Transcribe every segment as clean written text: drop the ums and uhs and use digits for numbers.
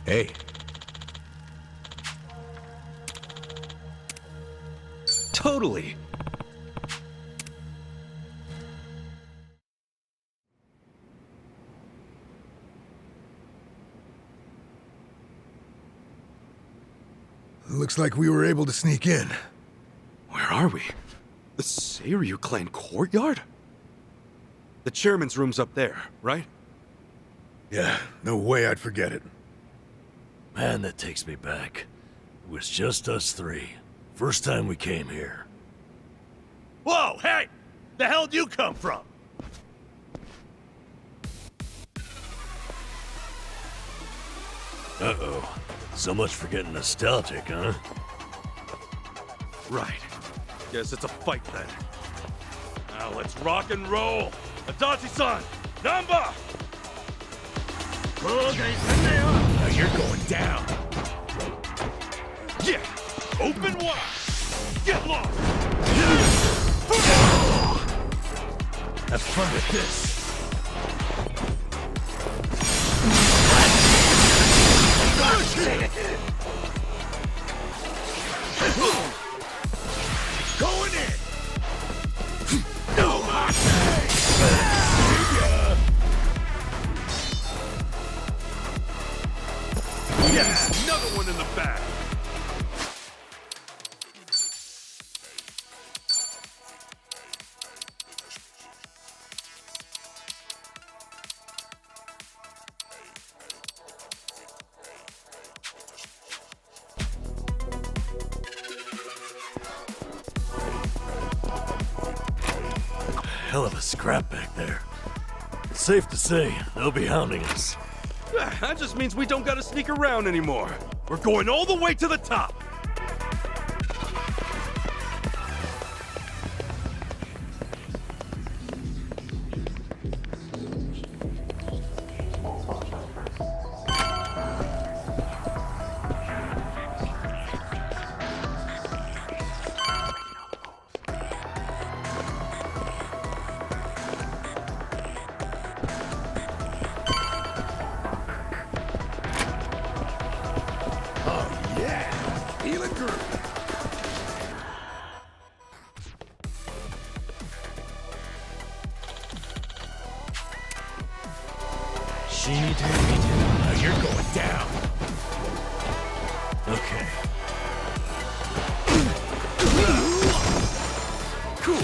Hey. Totally. Looks like we were able to sneak in. Where are we? The SERiES clan courtyard? The chairman's room's up there, right? Yeah, no way I'd forget it. Man, that takes me back. It was just us three. First time we came here. Whoa, hey! The hell'd you come from? Uh-oh. So much for getting nostalgic, huh? Right. Guess it's a fight then. Now let's rock and roll! Adachi-san! Number! Now you're going down. Yeah! Open wide! Get lost! Have fun with this. Going in! No Yes! Another one in the back! Hell of a scrap back there. It's safe to say, they'll be hounding us. That just means we don't gotta sneak around anymore. We're going all the way to the top! Healing group. Now you're going down. Okay. Cool.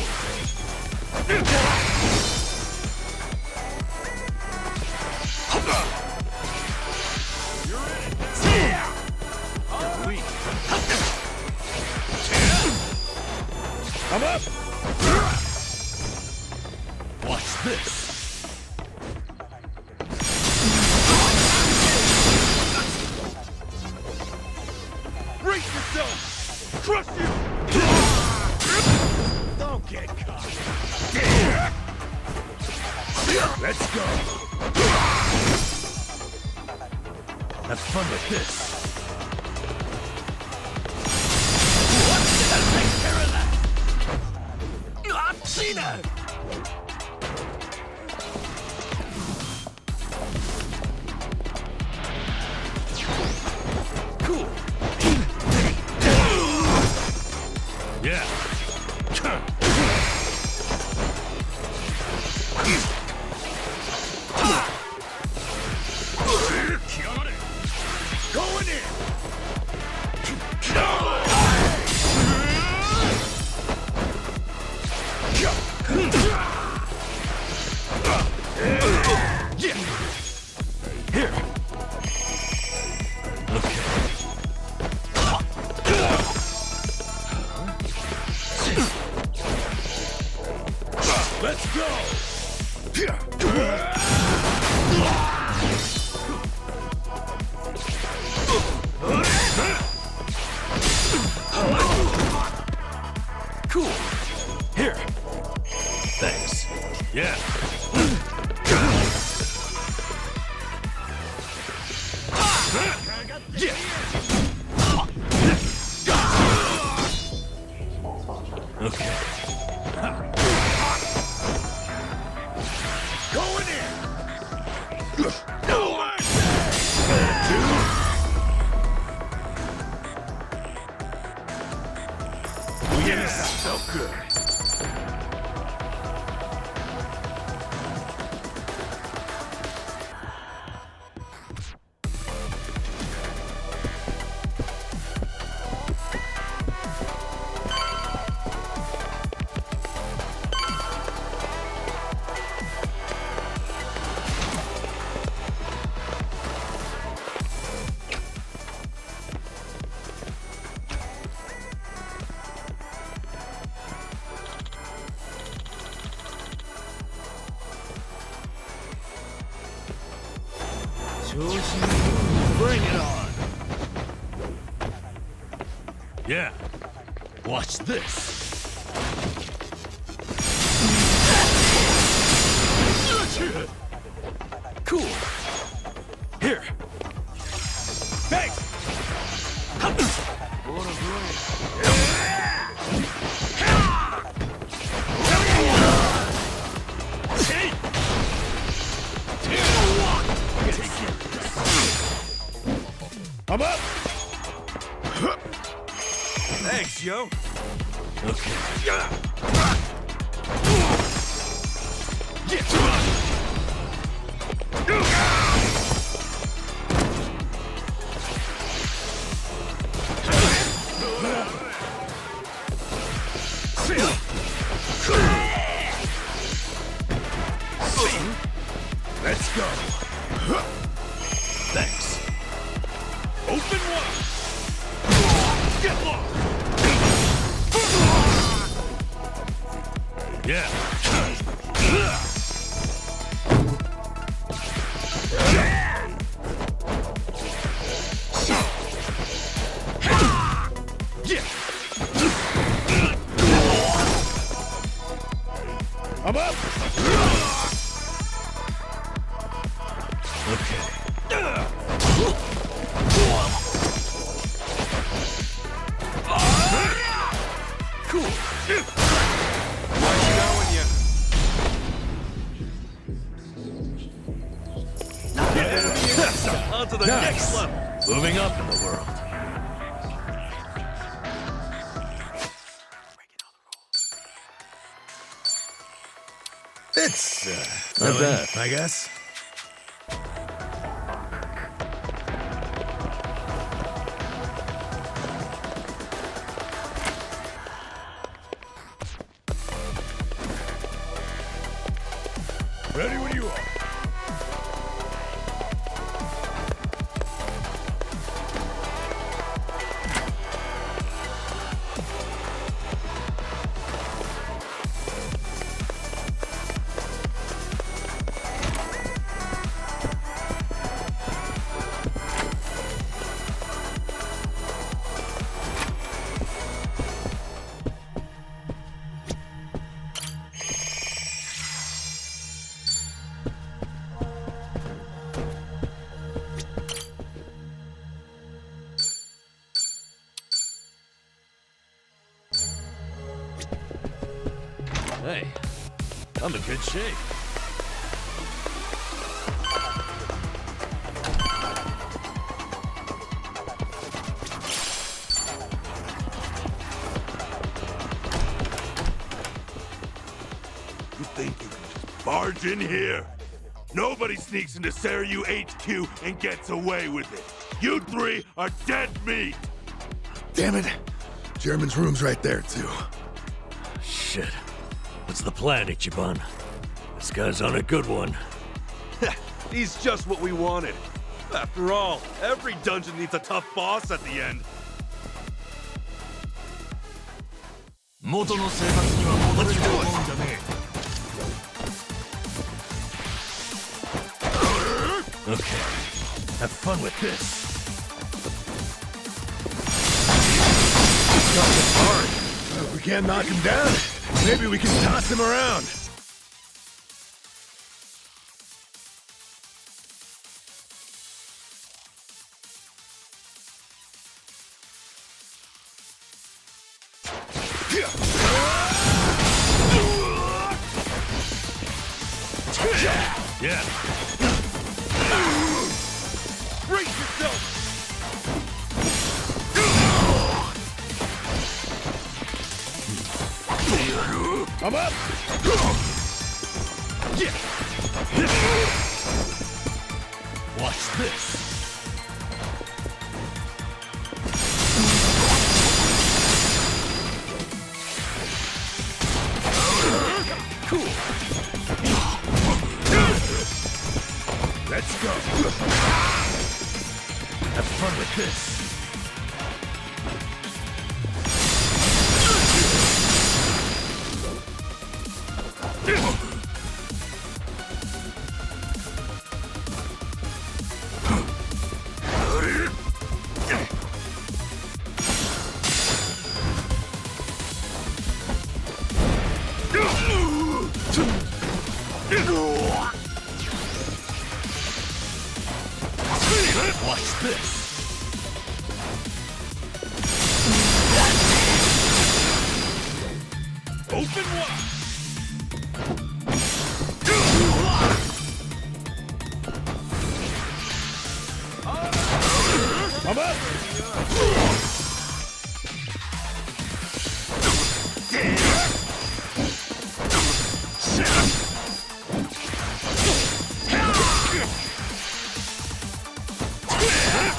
I'm up! Watch this. Brace yourself! Crush you! Don't get caught! Let's go. Have fun with this. Cool. Yeah! Going in. Here. Okay. Let's go. Cool. Here. Thanks. Yeah! Okay. Going in. Bring it on! Yeah. Watch this. Cool. Here. Thanks. I'm up! Thanks, yo. Okay. Let's go. Thanks. Open wide. Get lost. Yeah. I'm up. Okay. Cool. Nice going, you. On to the Nice. next level. Moving up in the world. It's, Not bad. I guess. Ready when you are. Hey, I'm in good shape. You think you can just barge in here? Nobody sneaks into SERiES HQ and gets away with it. You three are dead meat. Damn it. German's room's right there, too. Shit. What's the plan, Ichiban? This guy's on a good one. He's just what we wanted. After all, every dungeon needs a tough boss at the end. Okay. Have fun with this. If we can't knock him down, maybe we can toss him around. Yeah. Brace yourself! I'm up. Watch this. Cool. Let's go. Have fun with this. Watch this. Open wide. I'm up!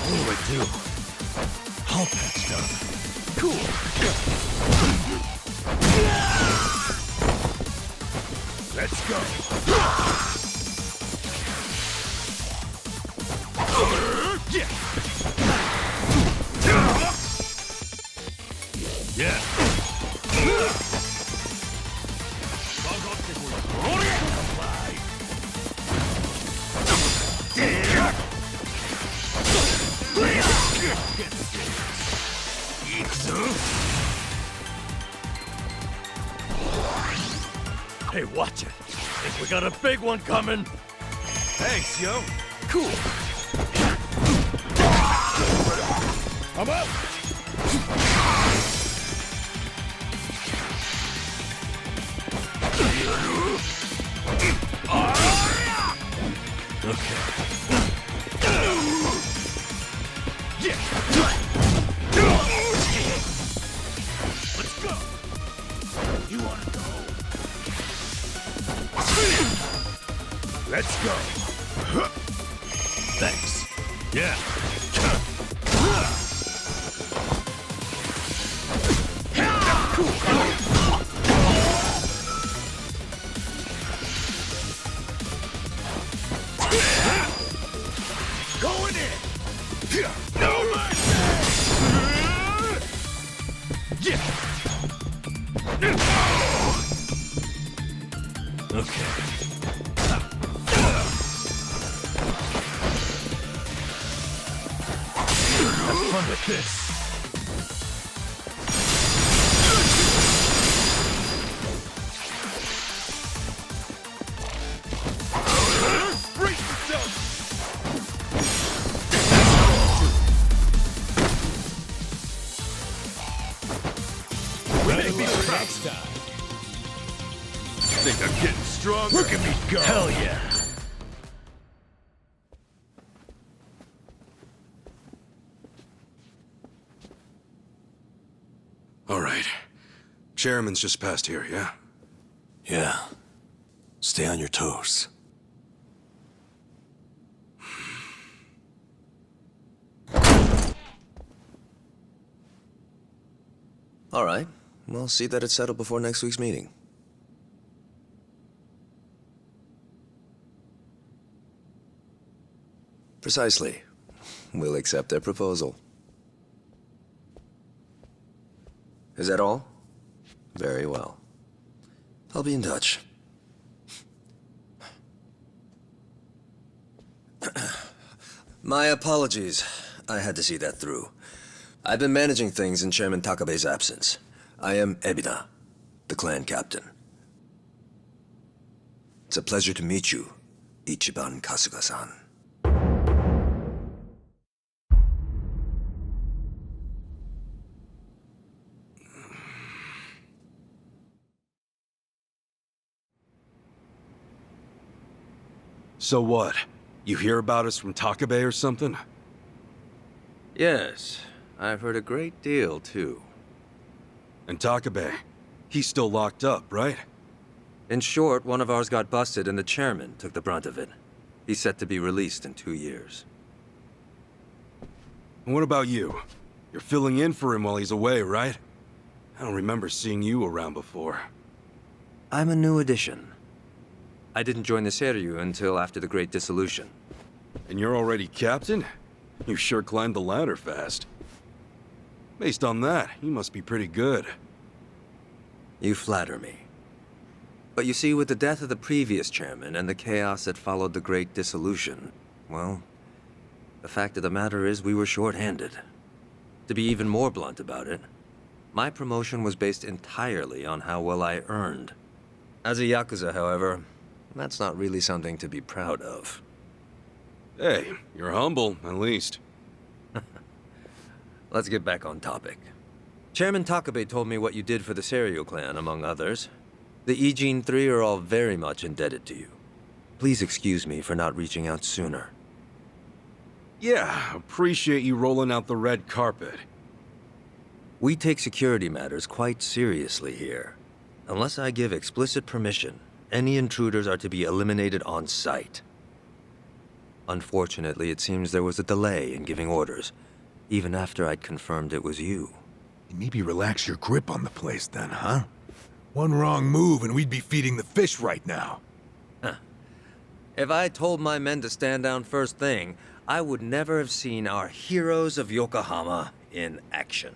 What do I do? All patched up. Cool. Let's go! Yeah. Hey, watch it. Think we got a big one coming. Thanks, yo. Cool. I'm up! Okay. Let's go. You wanna go? Let's go! Thanks. Yeah. Going in! No mercy! Okay. Have fun with this. Brace yourself! Ready for next time. Think I'm getting stronger. Look at me go! Hell yeah. All right. Chairman's just past here, yeah? Yeah. Stay on your toes. All right. We'll see that it's settled before next week's meeting. Precisely. We'll accept their proposal. Is that all? Very well. I'll be in touch. My apologies. I had to see that through. I've been managing things in Chairman Takabe's absence. I am Ebina, the clan captain. It's a pleasure to meet you, Ichiban Kasuga-san. So what? You hear about us from Takabe or something? Yes, I've heard a great deal, too. And Takabe, he's still locked up, right? In short, one of ours got busted and the chairman took the brunt of it. He's set to be released in 2 years. And what about you? You're filling in for him while he's away, right? I don't remember seeing you around before. I'm a new addition. I didn't join the SERiES until after the Great Dissolution. And you're already captain? You sure climbed the ladder fast. Based on that, you must be pretty good. You flatter me. But you see, with the death of the previous chairman and the chaos that followed the Great Dissolution, well, the fact of the matter is we were short-handed. To be even more blunt about it, my promotion was based entirely on how well I earned. As a Yakuza, however, that's not really something to be proud of. Hey, you're humble, at least. Let's get back on topic. Chairman Takabe told me what you did for the SERiES clan, among others. The Ijin 3 are all very much indebted to you. Please excuse me for not reaching out sooner. Yeah, appreciate you rolling out the red carpet. We take security matters quite seriously here. Unless I give explicit permission, any intruders are to be eliminated on sight. Unfortunately, it seems there was a delay in giving orders, even after I'd confirmed it was you. Maybe relax your grip on the place then, huh? One wrong move and we'd be feeding the fish right now. If I told my men to stand down first thing, I would never have seen our heroes of Yokohama in action.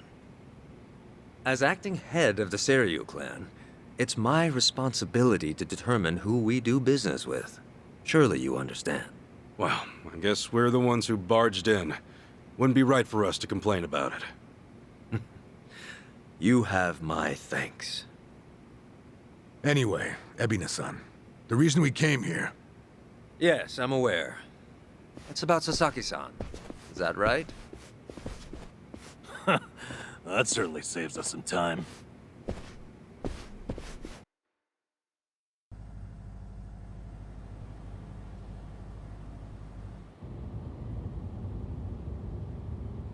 As acting head of the SERiES clan, it's my responsibility to determine who we do business with. Surely you understand. Well, I guess we're the ones who barged in. Wouldn't be right for us to complain about it. You have my thanks. Anyway, Ebina-san, the reason we came here... Yes, I'm aware. It's about Sasaki-san. Is that right? That certainly saves us some time.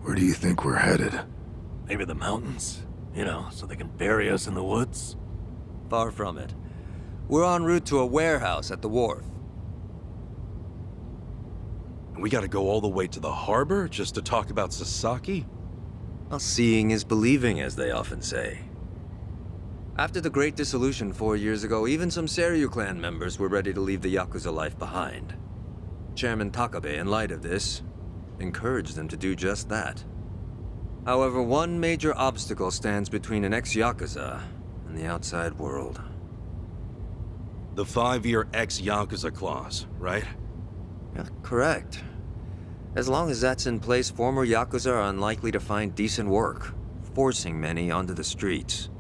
Where do you think we're headed? Maybe the mountains? You know, so they can bury us in the woods? Far from it. We're en route to a warehouse at the wharf. And we gotta go all the way to the harbor just to talk about Sasaki? Well, seeing is believing, as they often say. After the Great Dissolution 4 years ago, even some SERiES clan members were ready to leave the Yakuza life behind. Chairman Takabe, in light of this, encouraged them to do just that. However, one major obstacle stands between an ex-Yakuza and the outside world. The 5-year ex-Yakuza clause, right? Yeah, correct. As long as that's in place, former Yakuza are unlikely to find decent work, forcing many onto the streets.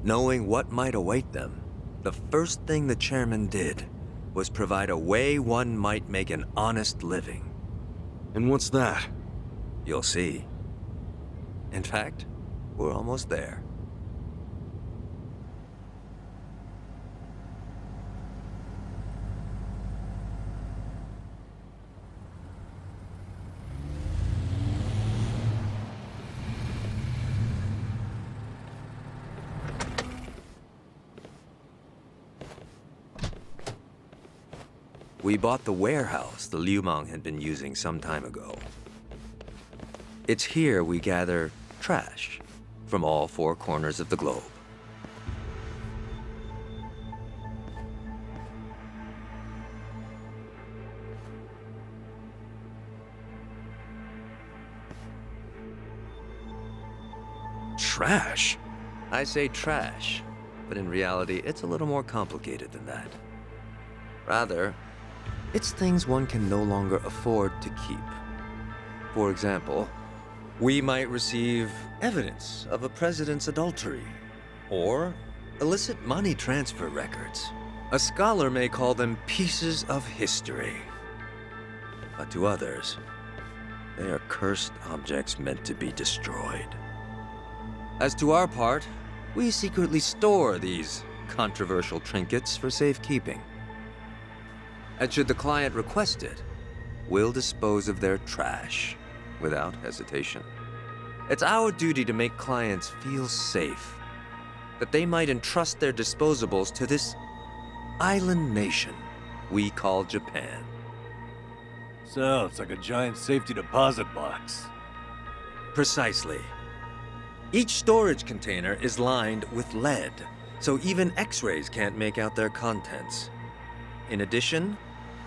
Knowing what might await them, the first thing the chairman did was provide a way one might make an honest living. And what's that? You'll see. In fact, we're almost there. We bought the warehouse the Liumang had been using some time ago. It's here we gather trash from all 4 corners of the globe. Trash? I say trash, but in reality, it's a little more complicated than that. Rather, it's things one can no longer afford to keep. For example, we might receive evidence of a president's adultery, or illicit money transfer records. A scholar may call them pieces of history. But to others, they are cursed objects meant to be destroyed. As to our part, we secretly store these controversial trinkets for safekeeping. And should the client request it, we'll dispose of their trash without hesitation. It's our duty to make clients feel safe, that they might entrust their disposables to this island nation we call Japan. So, it's like a giant safety deposit box. Precisely. Each storage container is lined with lead, so even X-rays can't make out their contents. In addition,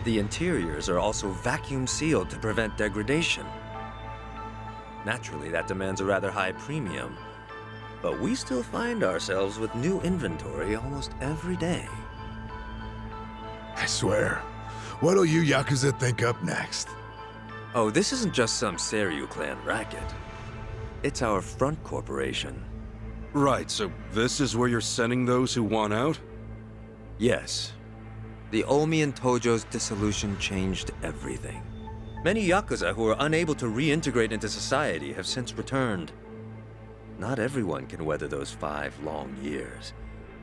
the interiors are also vacuum sealed to prevent degradation. Naturally, that demands a rather high premium, but we still find ourselves with new inventory almost every day. I swear, what'll you Yakuza think up next? Oh, this isn't just some SERiES clan racket. It's our front corporation. Right, so this is where you're sending those who want out? Yes. The Omi and Tojo's dissolution changed everything. Many Yakuza who were unable to reintegrate into society have since returned. Not everyone can weather those 5 long years,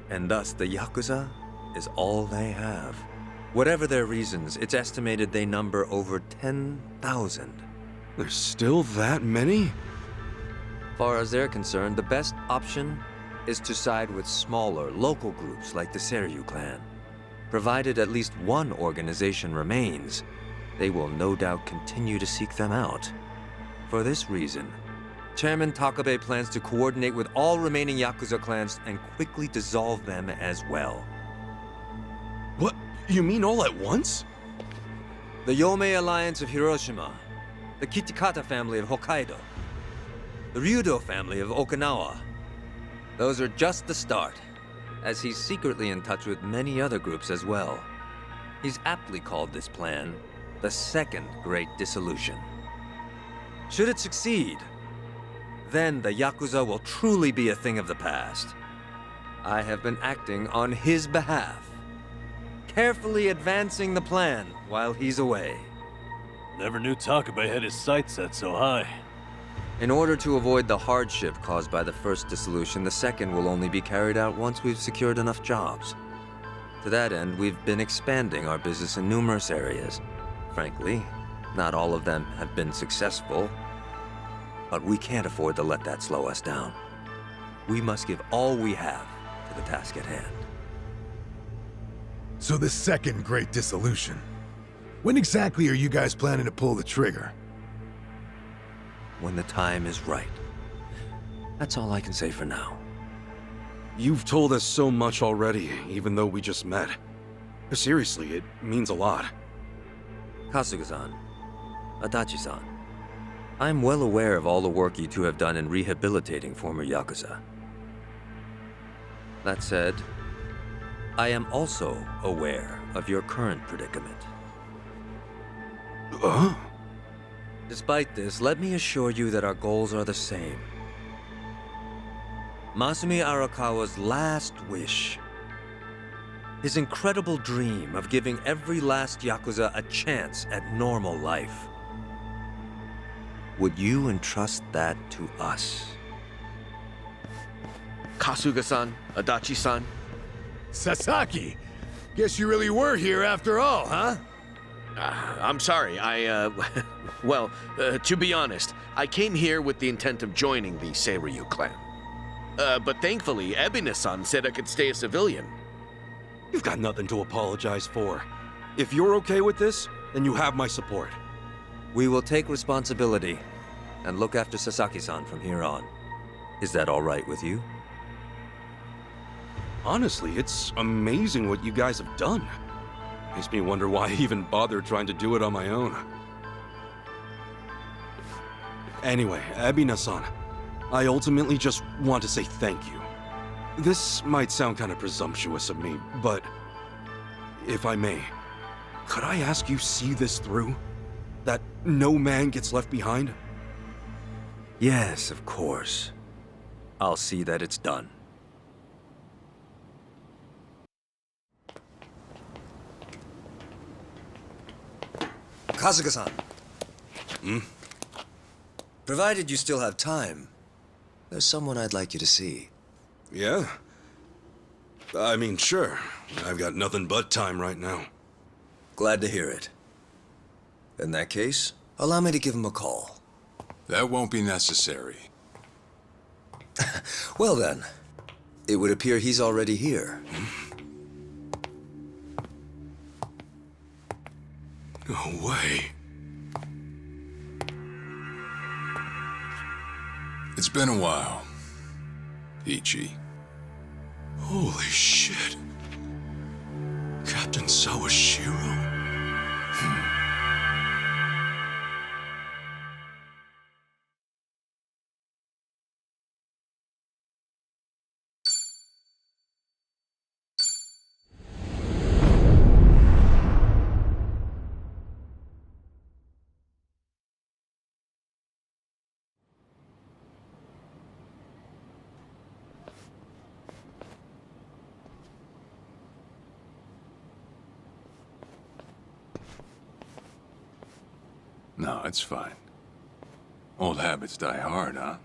and thus the Yakuza is all they have. Whatever their reasons, it's estimated they number over 10,000. There's still that many? Far as they're concerned, the best option is to side with smaller, local groups like the SERiES clan. Provided at least one organization remains, they will no doubt continue to seek them out. For this reason, Chairman Takabe plans to coordinate with all remaining Yakuza clans and quickly dissolve them as well. What? You mean all at once? The Yomei Alliance of Hiroshima, the Kitakata family of Hokkaido, the Ryudo family of Okinawa. Those are just the start, as he's secretly in touch with many other groups as well. He's aptly called this plan the Second Great Dissolution. Should it succeed, then the Yakuza will truly be a thing of the past. I have been acting on his behalf, carefully advancing the plan while he's away. Never knew Takabe had his sights set so high. In order to avoid the hardship caused by the first dissolution, the second will only be carried out once we've secured enough jobs. To that end, we've been expanding our business in numerous areas. Frankly, not all of them have been successful, but we can't afford to let that slow us down. We must give all we have to the task at hand. So the second great dissolution. When exactly are you guys planning to pull the trigger? When the time is right. That's all I can say for now. You've told us so much already, even though we just met. Seriously, it means a lot. Kasuga-san, Adachi-san, I'm well aware of all the work you two have done in rehabilitating former Yakuza. That said, I am also aware of your current predicament. Despite this, let me assure you that our goals are the same. Masumi Arakawa's last wish, his incredible dream of giving every last Yakuza a chance at normal life. Would you entrust that to us? Kasuga-san, Adachi-san. Sasaki! Guess you really were here after all, huh? I'm sorry, well, to be honest, I came here with the intent of joining the SERiES clan. But thankfully, Ebina-san said I could stay a civilian. You've got nothing to apologize for. If you're okay with this, then you have my support. We will take responsibility and look after Sasaki-san from here on. Is that all right with you? Honestly, it's amazing what you guys have done. Makes me wonder why I even bothered trying to do it on my own. Anyway, Ebina-san, I ultimately just want to say thank you. This might sound kind of presumptuous of me, but if I may, could I ask you see this through? That no man gets left behind? Yes, of course. I'll see that it's done. Kasuga-san. Provided you still have time, there's someone I'd like you to see. Yeah? I mean, sure. I've got nothing but time right now. Glad to hear it. In that case, allow me to give him a call. That won't be necessary. Well then, it would appear he's already here. No way. It's been a while, Ichi. Holy shit. Captain Sawashiro? No, it's fine. Old habits die hard, huh?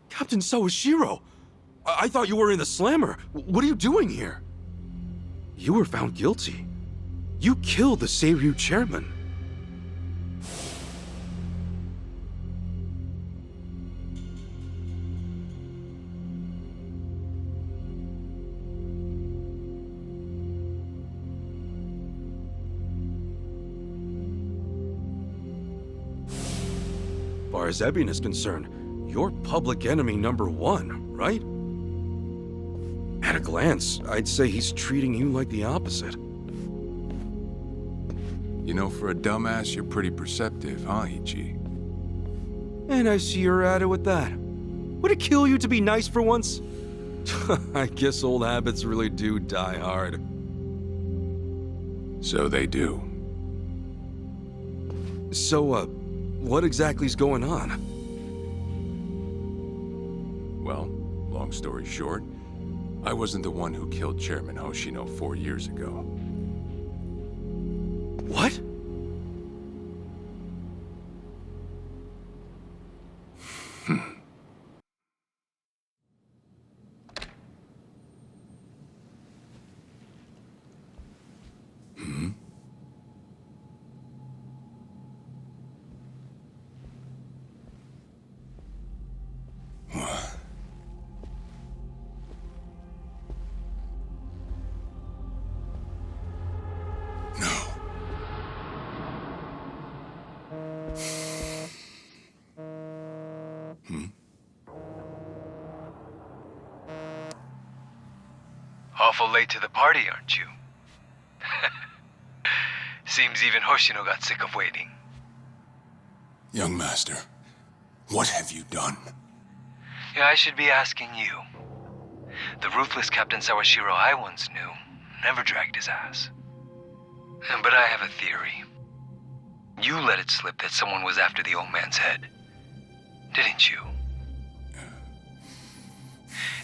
Captain Sawashiro! I thought you were in the slammer. What are you doing here? You were found guilty. You killed the SERiES chairman. As far as Ebion is concerned, you're public enemy #1, right? At a glance, I'd say he's treating you like the opposite. You know, for a dumbass, you're pretty perceptive, huh, Ichi? And I see you're at it with that. Would it kill you to be nice for once? I guess old habits really do die hard. So they do. So, what exactly's going on? Well, long story short, I wasn't the one who killed Chairman Hoshino 4 years ago. What? Awful late to the party, aren't you? Seems even Hoshino got sick of waiting. Young master, what have you done? Yeah, I should be asking you. The ruthless Captain Sawashiro I once knew never dragged his ass. But I have a theory. You let it slip that someone was after the old man's head, didn't you?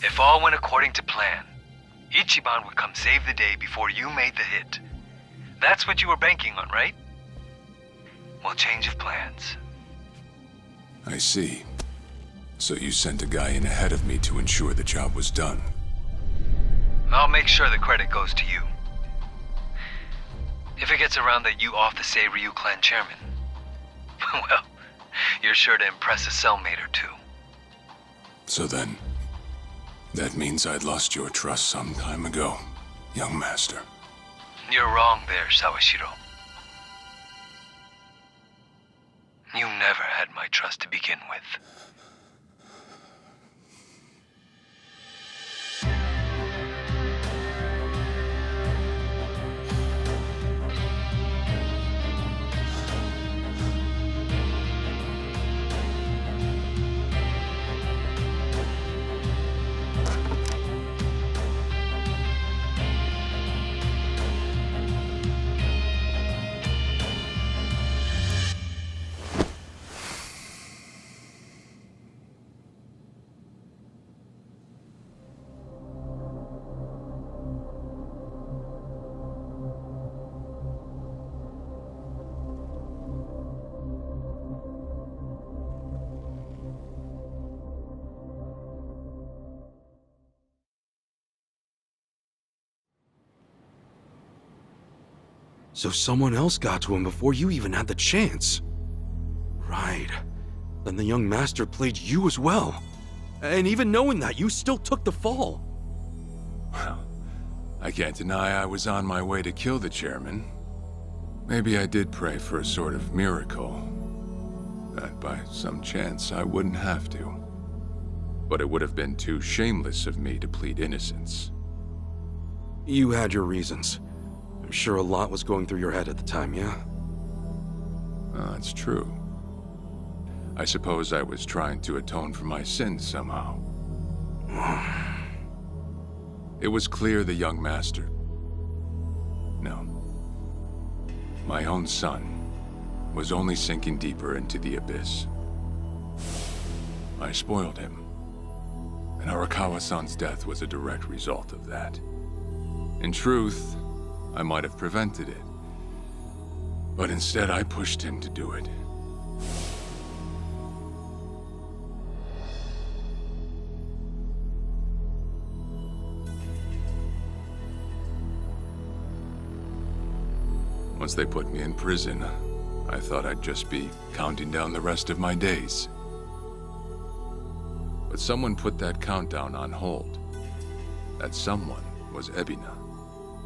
If all went according to plan, Ichiban would come save the day before you made the hit. That's what you were banking on, right? Well, change of plans. I see. So you sent a guy in ahead of me to ensure the job was done. I'll make sure the credit goes to you. If it gets around that you off the SERiES clan chairman, well, you're sure to impress a cellmate or two. So then, that means I'd lost your trust some time ago, young master. You're wrong there, Sawashiro. You never had my trust to begin with. So someone else got to him before you even had the chance. Right. Then the young master played you as well. And even knowing that, you still took the fall. Well, I can't deny I was on my way to kill the chairman. Maybe I did pray for a sort of miracle. That by some chance I wouldn't have to. But it would have been too shameless of me to plead innocence. You had your reasons. I'm sure a lot was going through your head at the time, yeah? That's true. I suppose I was trying to atone for my sins somehow. It was clear the young master... No. my own son, was only sinking deeper into the abyss. I spoiled him, and Arakawa-san's death was a direct result of that. In truth, I might have prevented it, but instead I pushed him to do it. Once they put me in prison, I thought I'd just be counting down the rest of my days. But someone put that countdown on hold. That someone was Ebina.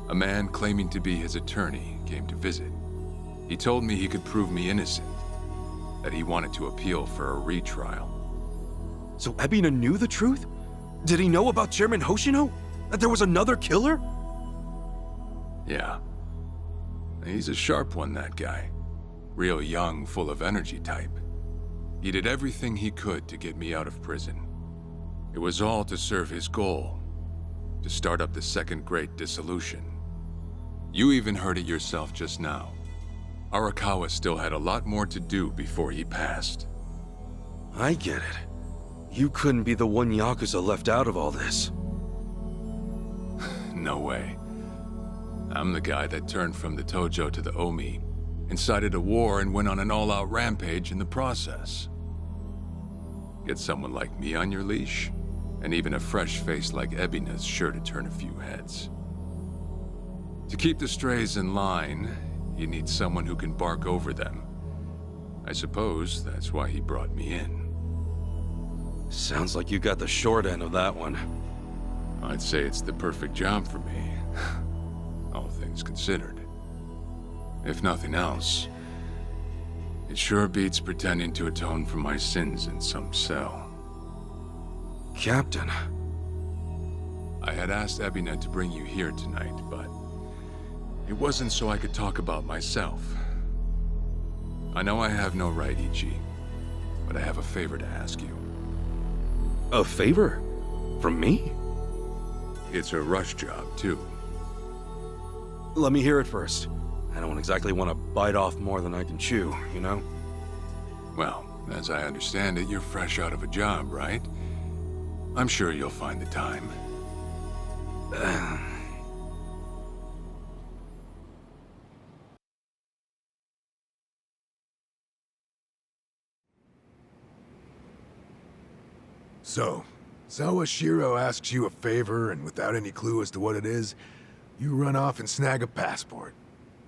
A man claiming to be his attorney came to visit. He told me he could prove me innocent, that he wanted to appeal for a retrial. So Ebina knew the truth? Did he know about Chairman Hoshino? That there was another killer? Yeah. He's a sharp one, that guy. Real young, full of energy type. He did everything he could to get me out of prison. It was all to serve his goal, to start up the second great dissolution. You even heard it yourself just now. Arakawa still had a lot more to do before he passed. I get it. You couldn't be the one Yakuza left out of all this. No way. I'm the guy that turned from the Tojo to the Omi, incited a war and went on an all-out rampage in the process. Get someone like me on your leash, and even a fresh face like Ebina's sure to turn a few heads. To keep the strays in line, you need someone who can bark over them. I suppose that's why he brought me in. Sounds like you got the short end of that one. I'd say it's the perfect job for me, all things considered. If nothing else, it sure beats pretending to atone for my sins in some cell. Captain. I had asked Ebina to bring you here tonight, but it wasn't so I could talk about myself. I know I have no right, Ichi, but I have a favor to ask you. A favor? From me? It's a rush job, too. Let me hear it first. I don't exactly want to bite off more than I can chew, you know? Well, as I understand it, you're fresh out of a job, right? I'm sure you'll find the time. So, Sawashiro asks you a favor, and without any clue as to what it is, you run off and snag a passport.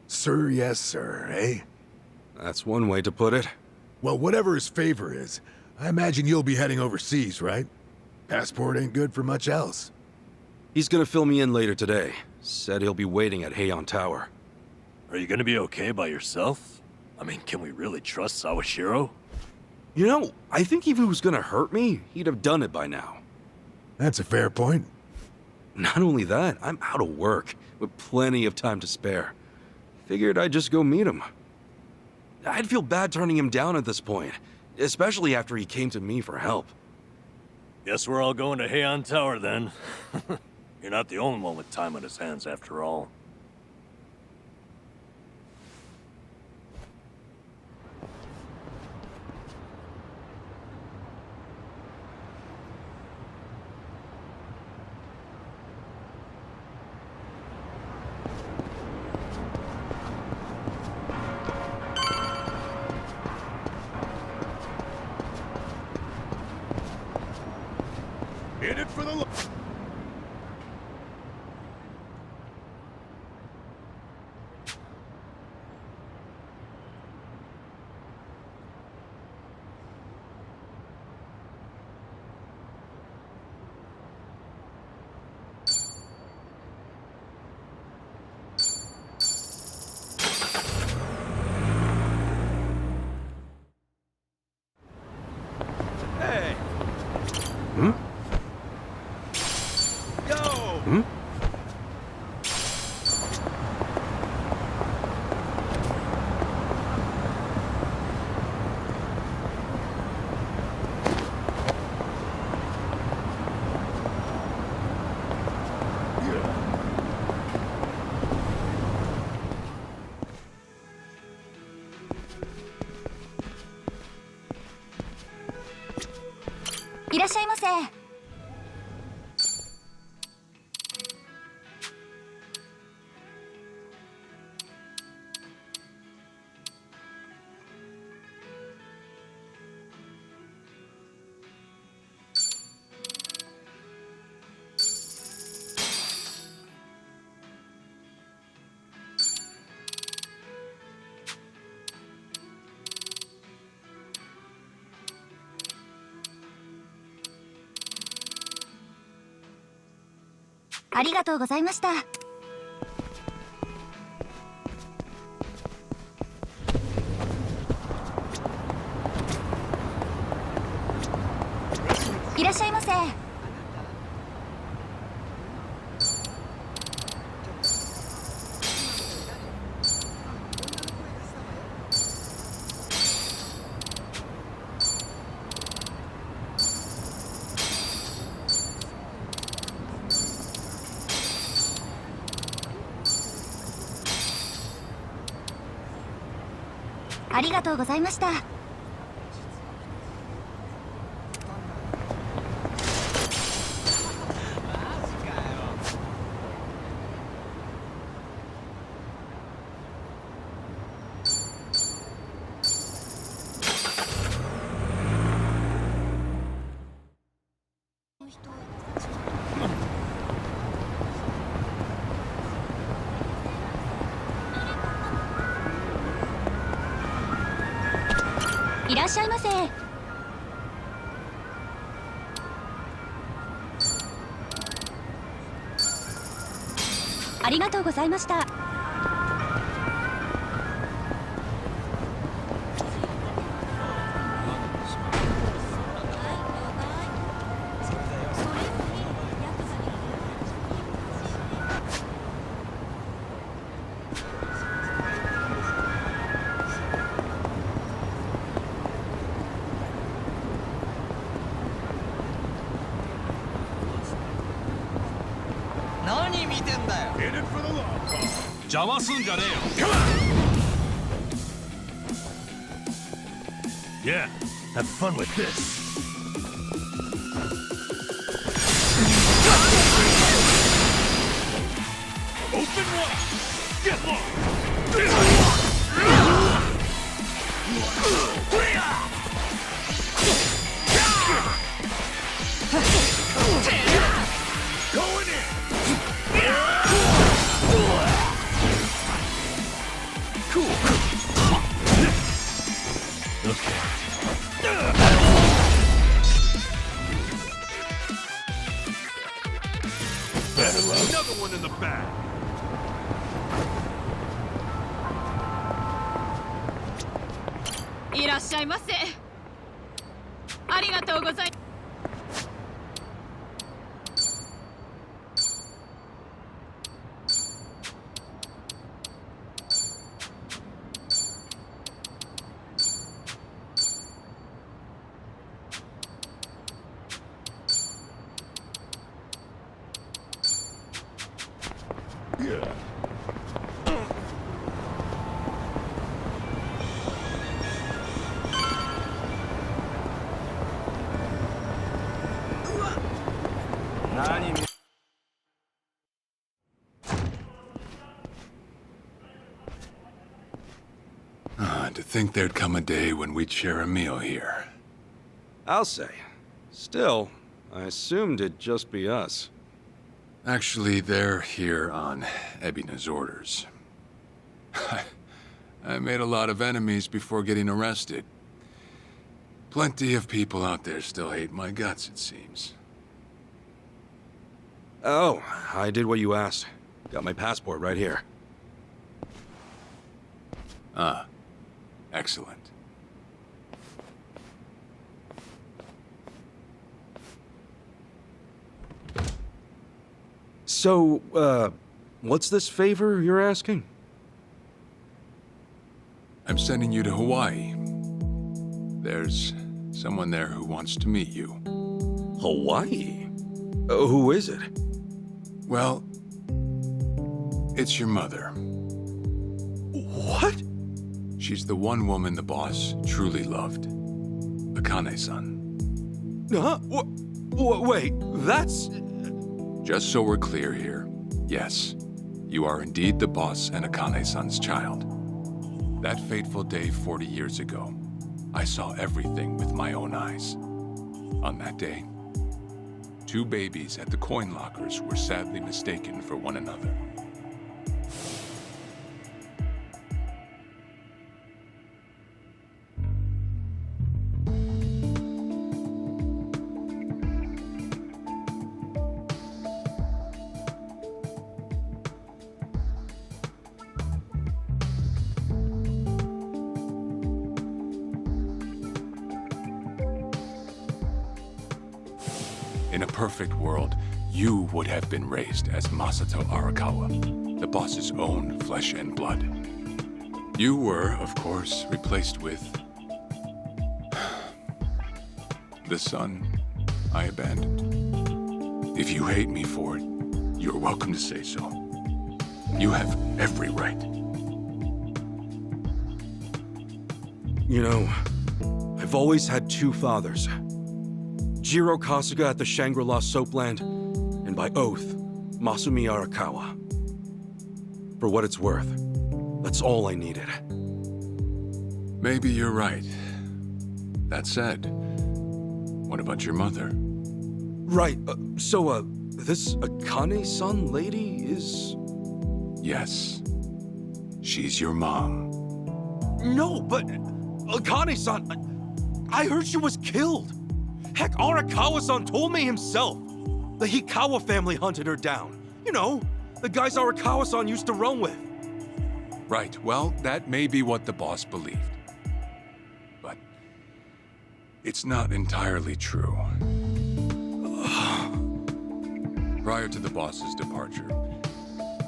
Sir, yes, sir, eh? That's one way to put it. Well, whatever his favor is, I imagine you'll be heading overseas, right? Passport ain't good for much else. He's gonna fill me in later today. Said he'll be waiting at Heian Tower. Are you gonna be okay by yourself? I mean, can we really trust Sawashiro? You know, I think if he was gonna hurt me, he'd have done it by now. That's a fair point. Not only that, I'm out of work, with plenty of time to spare. Figured I'd just go meet him. I'd feel bad turning him down at this point, especially after he came to me for help. Guess we're all going to Heian Tower then. You're not the only one with time on his hands after all. In it for the Hey! Hmm? らっしゃいませ。ありがとうございました。いらっしゃいませ。ありがとうございました。いらっしゃいませ。ありがとうございました。何見てんだよ。邪魔すんじゃねえよ。Yeah, have fun with this. Open wide! Get lost! Going in! Cool. Okay. Another one in the back. いらっしゃいませ。ありがとうございます。To think there'd come a day when we'd share a meal here. I'll say. Still, I assumed it'd just be us. Actually, they're here on Ebina's orders. I made a lot of enemies before getting arrested. Plenty of people out there still hate my guts, it seems. Oh, I did what you asked. Got my passport right here. Ah, excellent. So, what's this favor you're asking? I'm sending you to Hawaii. There's someone there who wants to meet you. Hawaii? Who is it? Well, it's your mother. What? She's the one woman the boss truly loved. Akane-san. Huh? Wait, that's... Just so we're clear here, yes, you are indeed the boss and Akane-san's child. That fateful day 40 years ago, I saw everything with my own eyes. On that day, 2 babies at the coin lockers were sadly mistaken for one another. In a perfect world, you would have been raised as Masato Arakawa, the boss's own flesh and blood. You were, of course, replaced with... the son I abandoned. If you hate me for it, you're welcome to say so. You have every right. You know, I've always had 2 fathers. Jiro Kasuga at the Shangri-La Soapland, and by oath, Masumi Arakawa. For what it's worth, that's all I needed. Maybe you're right. That said, what about your mother? Right, this Akane-san lady is... Yes. She's your mom. No, but Akane-san, I heard she was killed. Heck, Arakawa-san told me himself. The Hikawa family hunted her down. You know, the guys Arakawa-san used to run with. Right, well, that may be what the boss believed. But it's not entirely true. Prior to the boss's departure,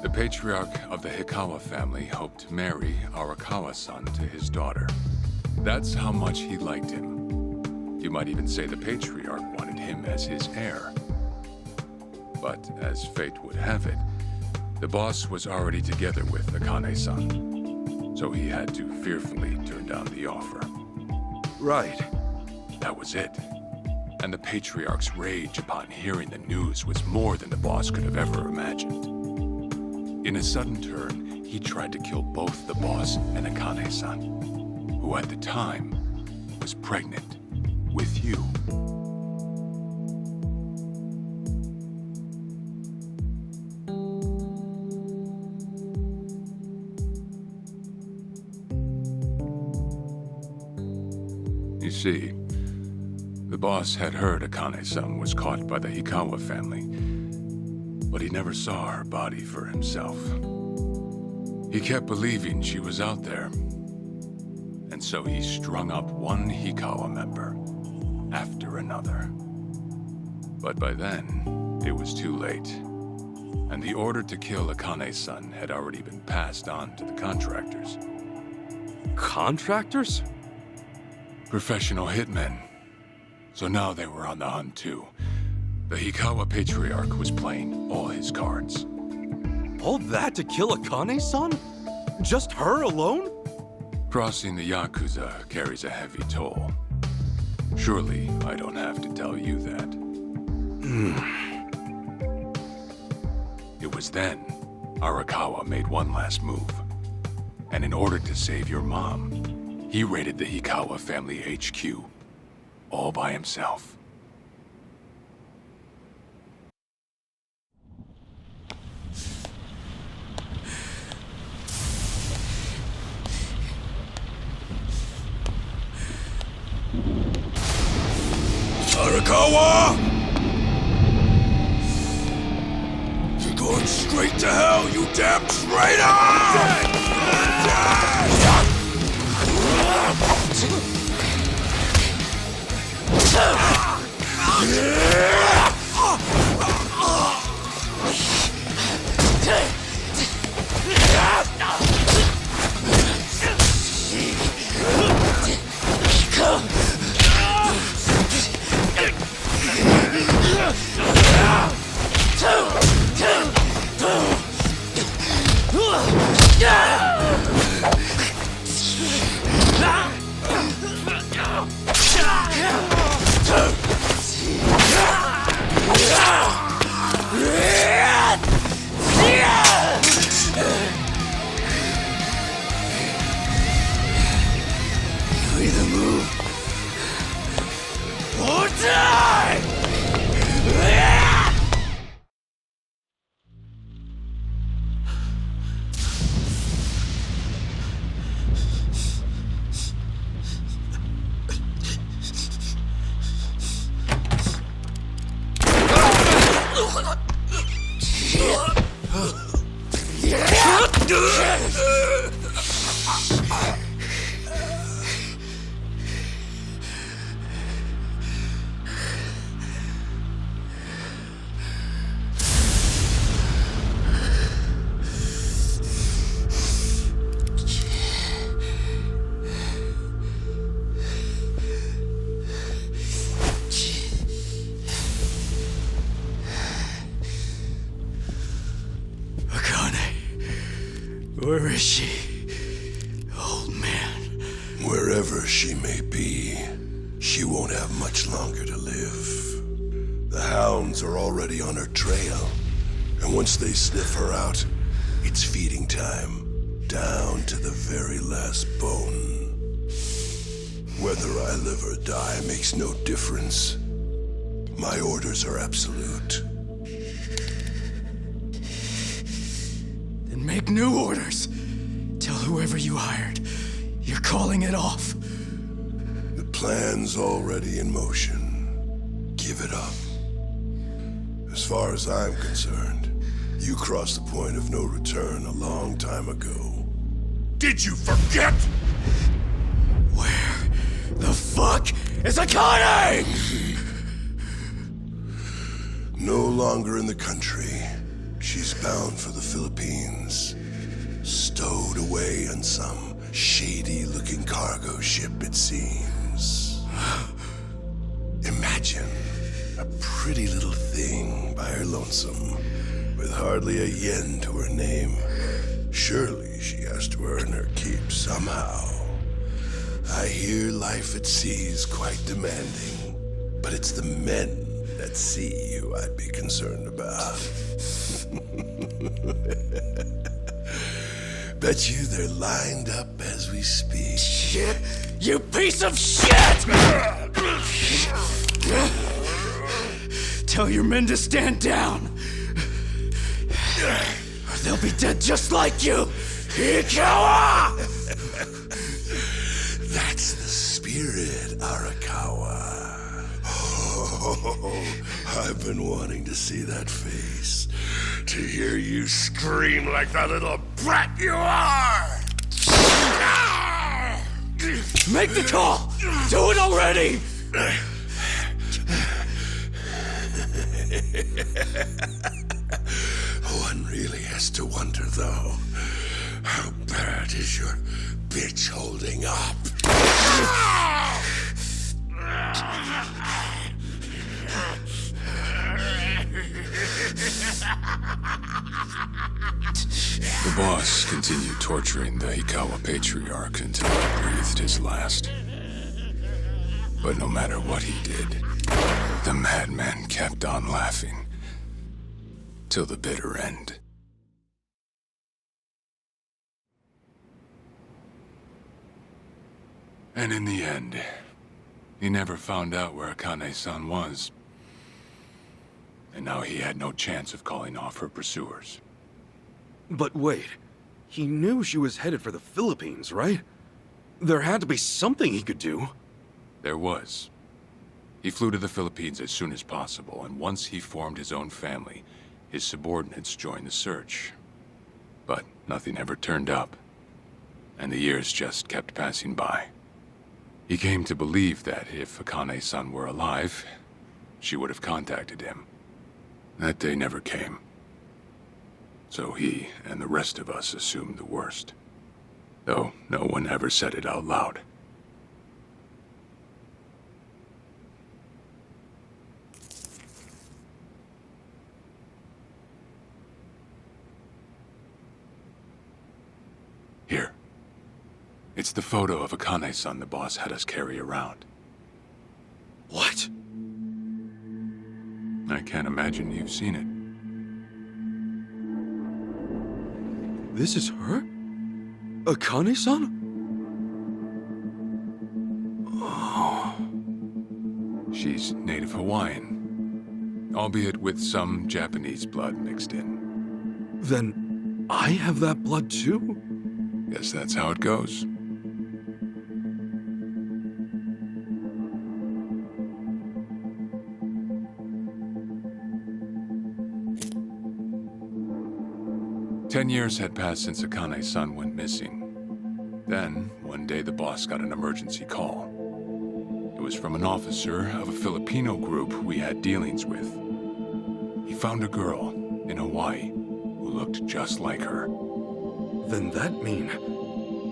the patriarch of the Hikawa family hoped to marry Arakawa-san to his daughter. That's how much he liked him. You might even say the patriarch wanted him as his heir. But as fate would have it, the boss was already together with Akane-san, so he had to fearfully turn down the offer. Right. That was it. And the patriarch's rage upon hearing the news was more than the boss could have ever imagined. In a sudden turn, he tried to kill both the boss and Akane-san, who at the time was pregnant with you. You see, the boss had heard Akane-san was caught by the Hikawa family, but he never saw her body for himself. He kept believing she was out there, and so he strung up one Hikawa member after another. But by then, it was too late, and the order to kill Akane-san had already been passed on to the contractors. Contractors? Professional hitmen. So now they were on the hunt too. The Hikawa patriarch was playing all his cards. All that to kill Akane-san? Just her alone? Crossing the Yakuza carries a heavy toll. Surely I don't have to tell you that. It was then Arakawa made one last move. And in order to save your mom, he raided the Hikawa family HQ all by himself. Arakawa! You're going straight to hell, you damn traitor! Where is she? Old man. Wherever she may be, she won't have much longer to live. The hounds are already on her trail, and once they sniff her out, it's feeding time, down to the very last bone. Whether I live or die makes no difference. My orders are absolute. Make new orders. Tell whoever you hired, you're calling it off. The plan's already in motion. Give it up. As far as I'm concerned, you crossed the point of no return a long time ago. Did you forget? Where the fuck is Akane? No longer in the country. She's bound for the Philippines. Stowed away on some shady-looking cargo ship, it seems. Imagine a pretty little thing by her lonesome, with hardly a yen to her name. Surely she has to earn her keep somehow. I hear life at sea is quite demanding, but it's the men at sea who I'd be concerned about. Bet you they're lined up as we speak. Shit! You piece of shit! Tell your men to stand down, or they'll be dead just like you, Ikawa! That's the spirit, Arakawa. Oh, I've been wanting to see that face. To hear you scream like the little brat you are! Make the call! Do it already! One really has to wonder, though, how bad is your bitch holding up? The boss continued torturing the Ikawa patriarch until he breathed his last. But no matter what he did, the madman kept on laughing. Till the bitter end. And in the end, he never found out where Akane-san was. And now he had no chance of calling off her pursuers. But wait, he knew she was headed for the Philippines, right? There had to be something he could do. There was. He flew to the Philippines as soon as possible, and once he formed his own family, his subordinates joined the search. But nothing ever turned up, and the years just kept passing by. He came to believe that if Akane-san were alive, she would have contacted him. That day never came. So he and the rest of us assumed the worst. Though no one ever said it out loud. Here. It's the photo of Akane-san the boss had us carry around. What? I can't imagine you've seen it. This is her? Akane-san? Oh. She's native Hawaiian, albeit with some Japanese blood mixed in. Then I have that blood too? Guess that's how it goes. 10 years had passed since Akane-san went missing. Then, one day the boss got an emergency call. It was from an officer of a Filipino group we had dealings with. He found a girl in Hawaii who looked just like her. Then that mean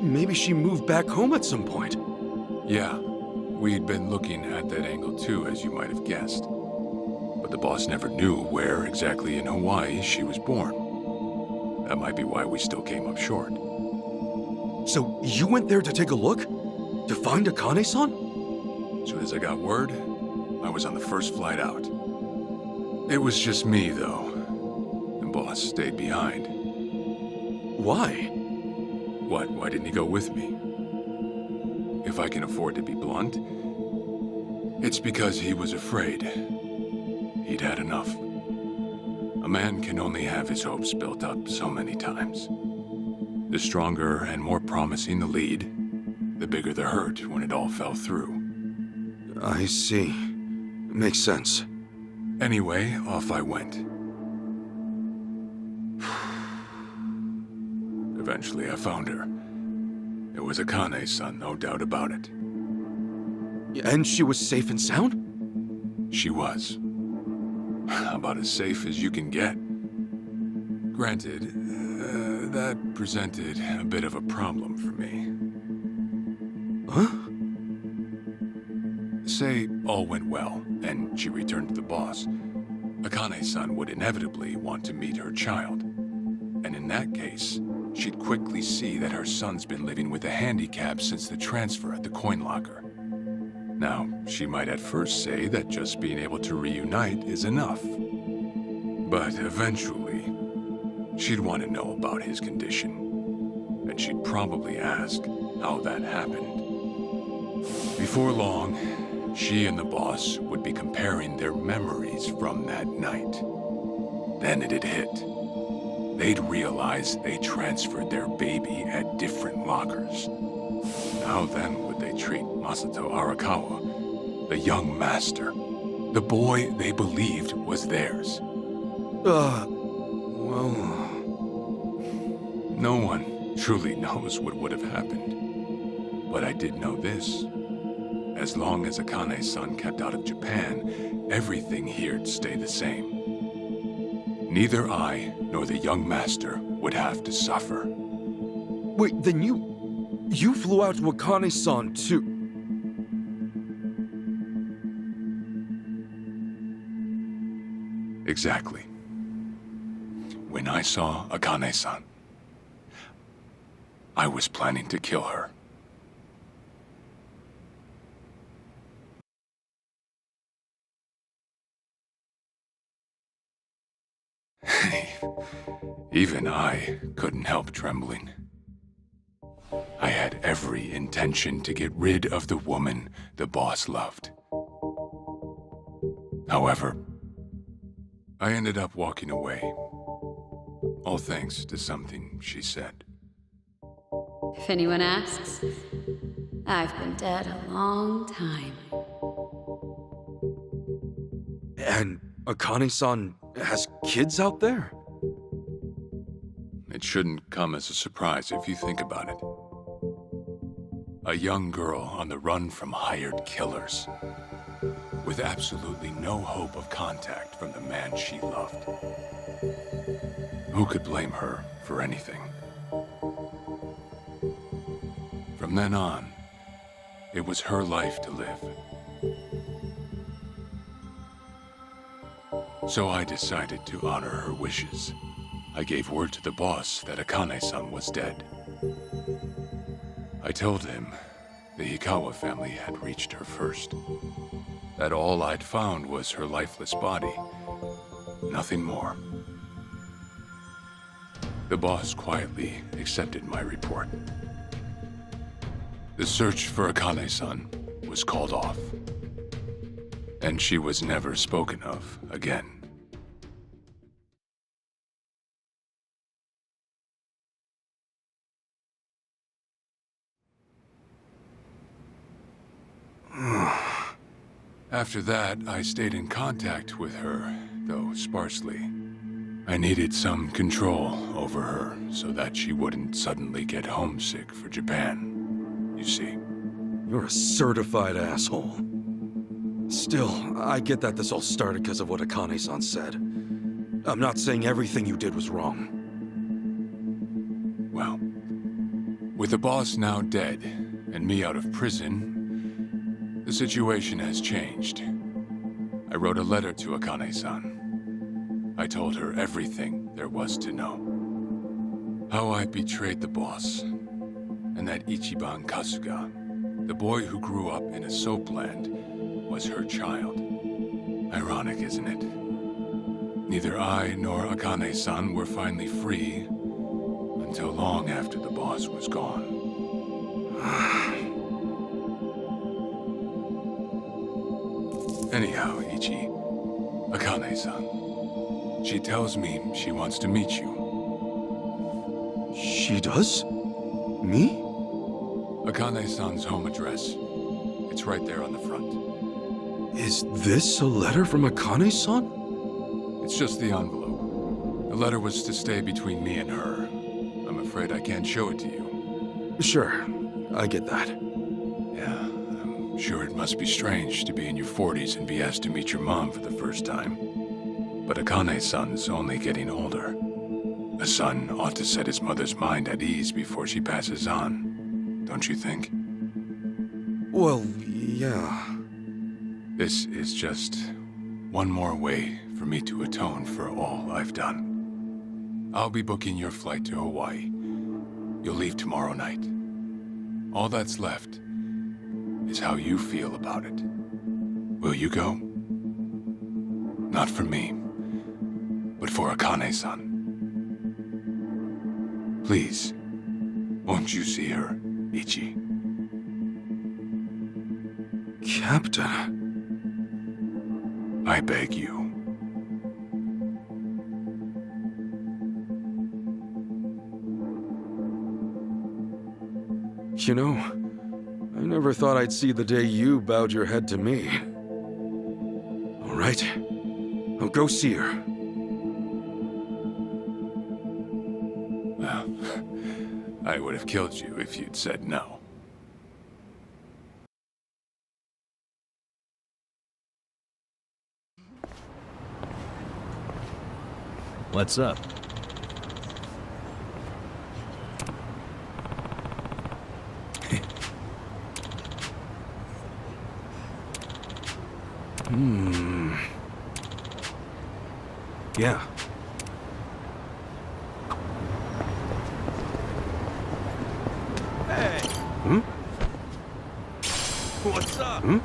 maybe she moved back home at some point. Yeah, we'd been looking at that angle too, as you might have guessed. But the boss never knew where exactly in Hawaii she was born. That might be why we still came up short. So you went there to take a look? To find Akane-san? As soon as I got word, I was on the first flight out. It was just me, though. The boss stayed behind. Why? What? Why didn't he go with me? If I can afford to be blunt, it's because he was afraid. He'd had enough. A man can only have his hopes built up so many times. The stronger and more promising the lead, the bigger the hurt when it all fell through. I see. Makes sense. Anyway, off I went. Eventually, I found her. It was Akane-san, no doubt about it. And she was safe and sound? She was. About as safe as you can get. Granted, that presented a bit of a problem for me. Huh? Say all went well, and she returned to the boss. Akane-san would inevitably want to meet her child. And in that case, she'd quickly see that her son's been living with a handicap since the transfer at the coin locker. Now, she might at first say that just being able to reunite is enough. But eventually, she'd want to know about his condition. And she'd probably ask how that happened. Before long, she and the boss would be comparing their memories from that night. Then it'd hit. They'd realize they transferred their baby at different lockers. How then would they treat Masato Arakawa, the young master, the boy they believed was theirs? Well... No one truly knows what would have happened. But I did know this. As long as Akane-san kept out of Japan, everything here'd stay the same. Neither I nor the young master would have to suffer. Wait, then you flew out to Akane-san too? Exactly. When I saw Akane-san, I was planning to kill her. Even I couldn't help trembling. I had every intention to get rid of the woman the boss loved. However, I ended up walking away. All thanks to something she said. If anyone asks, I've been dead a long time. And Akane-san has kids out there? It shouldn't come as a surprise if you think about it. A young girl on the run from hired killers, with absolutely no hope of contact from the man she loved. Who could blame her for anything? From then on, it was her life to live. So I decided to honor her wishes. I gave word to the boss that Akane-san was dead. I told him the Hikawa family had reached her first. That all I'd found was her lifeless body. Nothing more. The boss quietly accepted my report. The search for Akane-san was called off. And she was never spoken of again. After that, I stayed in contact with her, though sparsely. I needed some control over her so that she wouldn't suddenly get homesick for Japan. You see? You're a certified asshole. Still, I get that this all started because of what Akane-san said. I'm not saying everything you did was wrong. Well, with the boss now dead and me out of prison, the situation has changed. I wrote a letter to Akane-san. I told her everything there was to know. How I betrayed the boss, and that Ichiban Kasuga, the boy who grew up in a soapland, was her child. Ironic, isn't it? Neither I nor Akane-san were finally free until long after the boss was gone. Anyhow, Ichi, Akane-san, she tells me she wants to meet you. She does? Me? Akane-san's home address. It's right there on the front. Is this a letter from Akane-san? It's just the envelope. The letter was to stay between me and her. I'm afraid I can't show it to you. Sure, I get that. Yeah, I'm sure it must be strange to be in your 40s and be asked to meet your mom for the first time. But Akane-san's only getting older. A son ought to set his mother's mind at ease before she passes on, don't you think? Well, yeah. This is just one more way for me to atone for all I've done. I'll be booking your flight to Hawaii. You'll leave tomorrow night. All that's left is how you feel about it. Will you go? Not for me, but for Akane-san. Please, won't you see her, Ichi? Captain. I beg you. You know, I never thought I'd see the day you bowed your head to me. All right, I'll go see her. Well, I would have killed you if you'd said no. What's up? Yeah. Hey! Hmm? What's up? Hmm?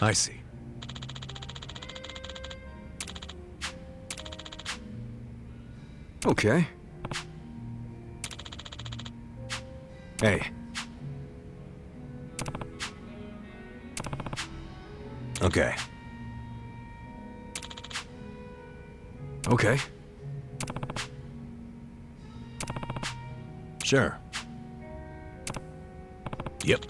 I see. Okay. Hey. Okay. Okay. Sure. Yep.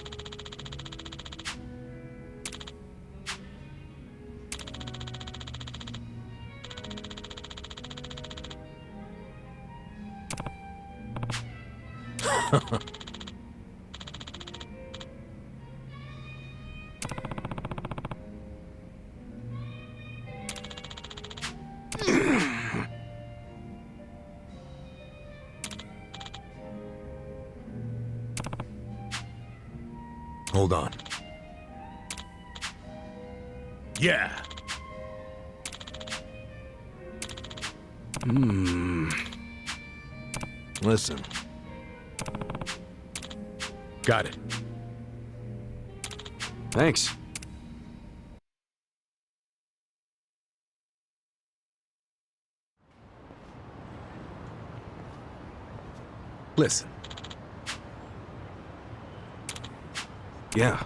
Hold on. Yeah. Listen. Got it. Thanks. Listen, Yeah.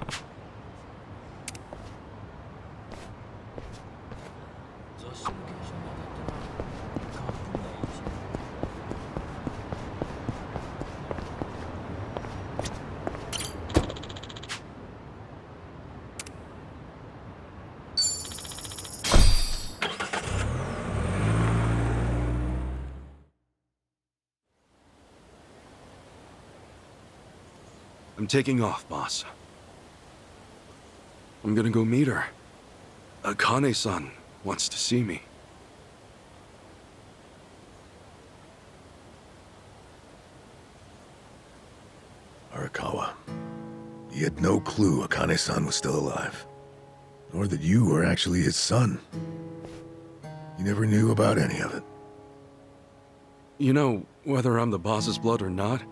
I'm taking off, boss. I'm gonna go meet her. Akane-san wants to see me. Arakawa, he had no clue Akane-san was still alive. Nor that you were actually his son. He never knew about any of it. You know, whether I'm the boss's blood or not,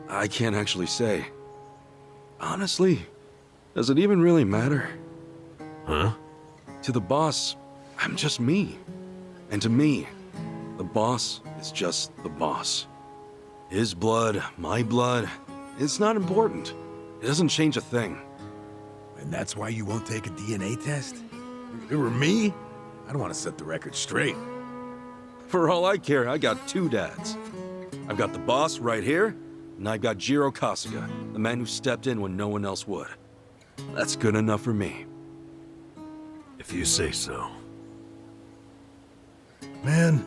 I can't actually say. Honestly, does it even really matter? Huh? To the boss, I'm just me. And to me, the boss is just the boss. His blood, my blood, it's not important. It doesn't change a thing. And that's why you won't take a DNA test? If it were me, I'd want to set the record straight. For all I care, I got two dads. I've got the boss right here, and I've got Jiro Kasuga, the man who stepped in when no one else would. That's good enough for me. If you say so. Man,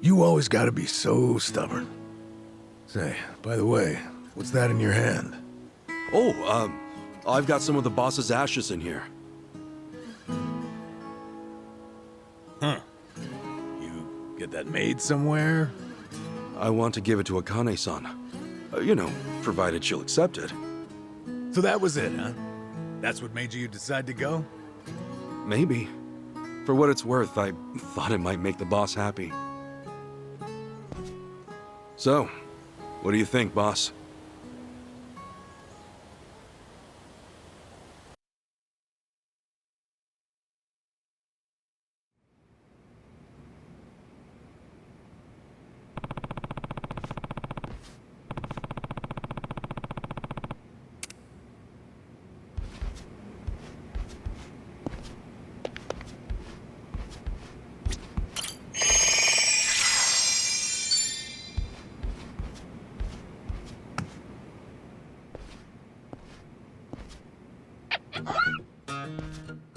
you always gotta be so stubborn. Say, by the way, what's that in your hand? Oh, I've got some of the boss's ashes in here. Huh. You get that made somewhere? I want to give it to Akane-san. You know, provided she'll accept it. So that was it, huh? That's what made you decide to go? Maybe. For what it's worth, I thought it might make the boss happy. So, what do you think, boss?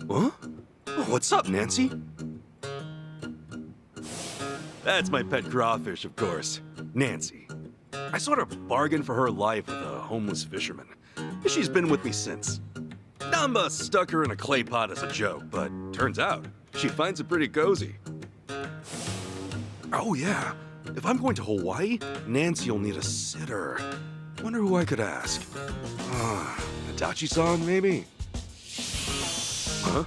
Huh? What's up, Nancy? That's my pet crawfish, of course. Nancy. I sort of bargained for her life with a homeless fisherman. She's been with me since. Namba stuck her in a clay pot as a joke, but turns out she finds it pretty cozy. Oh yeah, if I'm going to Hawaii, Nancy'll need a sitter. Wonder who I could ask. Itachi-san, maybe? Huh?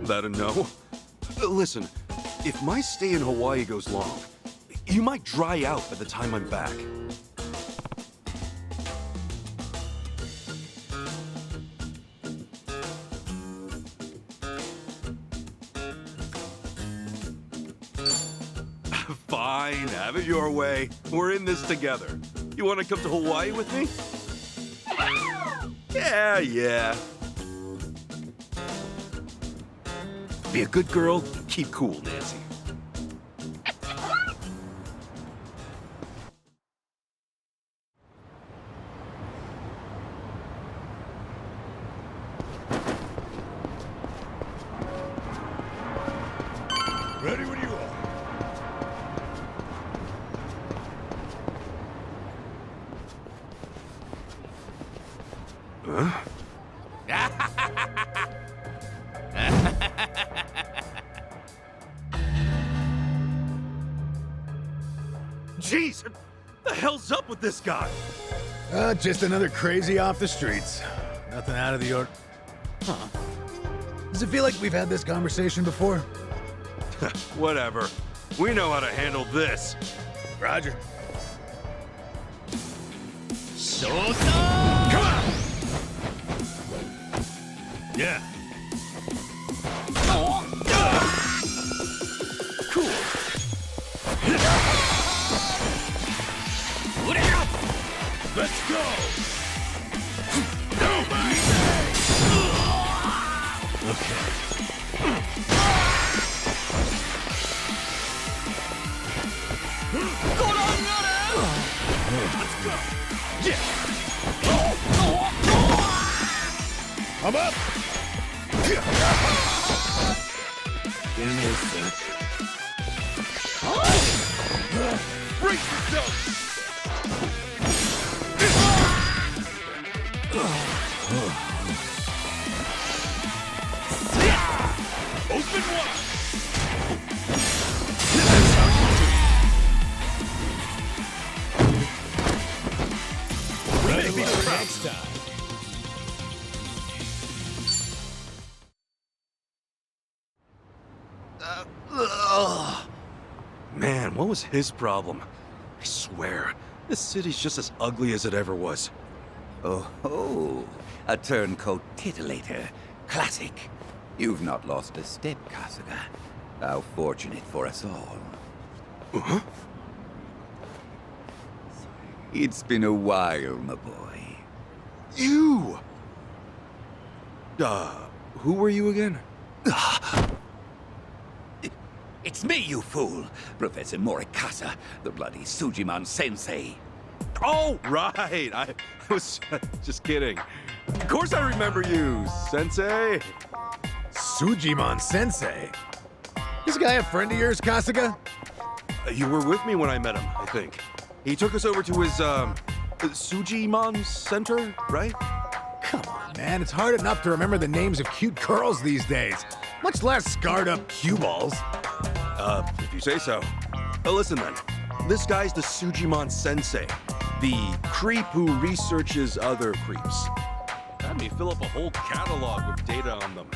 That a no? Listen, if my stay in Hawaii goes long, you might dry out by the time I'm back. Fine, have it your way. We're in this together. You want to come to Hawaii with me? Yeah. Be a good girl, keep cool, Nancy. Ready when you are. Huh? Jeez, what the hell's up with this guy? Just another crazy off the streets. Nothing out of the ordinary. Huh. Does it feel like we've had this conversation before? Whatever. We know how to handle this. Roger. Come on! Yeah. Cool. Let's go! I'm up! Give me a sec. Brace yourself! Open wide! Ready for next time. Man, what was his problem? I swear, this city's just as ugly as it ever was. Oh, a turncoat titillator. Classic. You've not lost a step, Kasuga. How fortunate for us all. Huh? It's been a while, my boy. You! Who were you again? It's me, you fool! Professor Morikasa, the bloody Sujiman sensei. Oh, right! I was just kidding. Of course I remember you, Sensei! Sujiman Sensei? This guy a friend of yours, Kasuga? You were with me when I met him, I think. He took us over to his, Sujimon Center, right? Come on, man. It's hard enough to remember the names of cute girls these days. Much less scarred up cue balls. If you say so. Listen then. This guy's the Sujimon Sensei. The creep who researches other creeps. Had me fill up a whole catalog with data on them.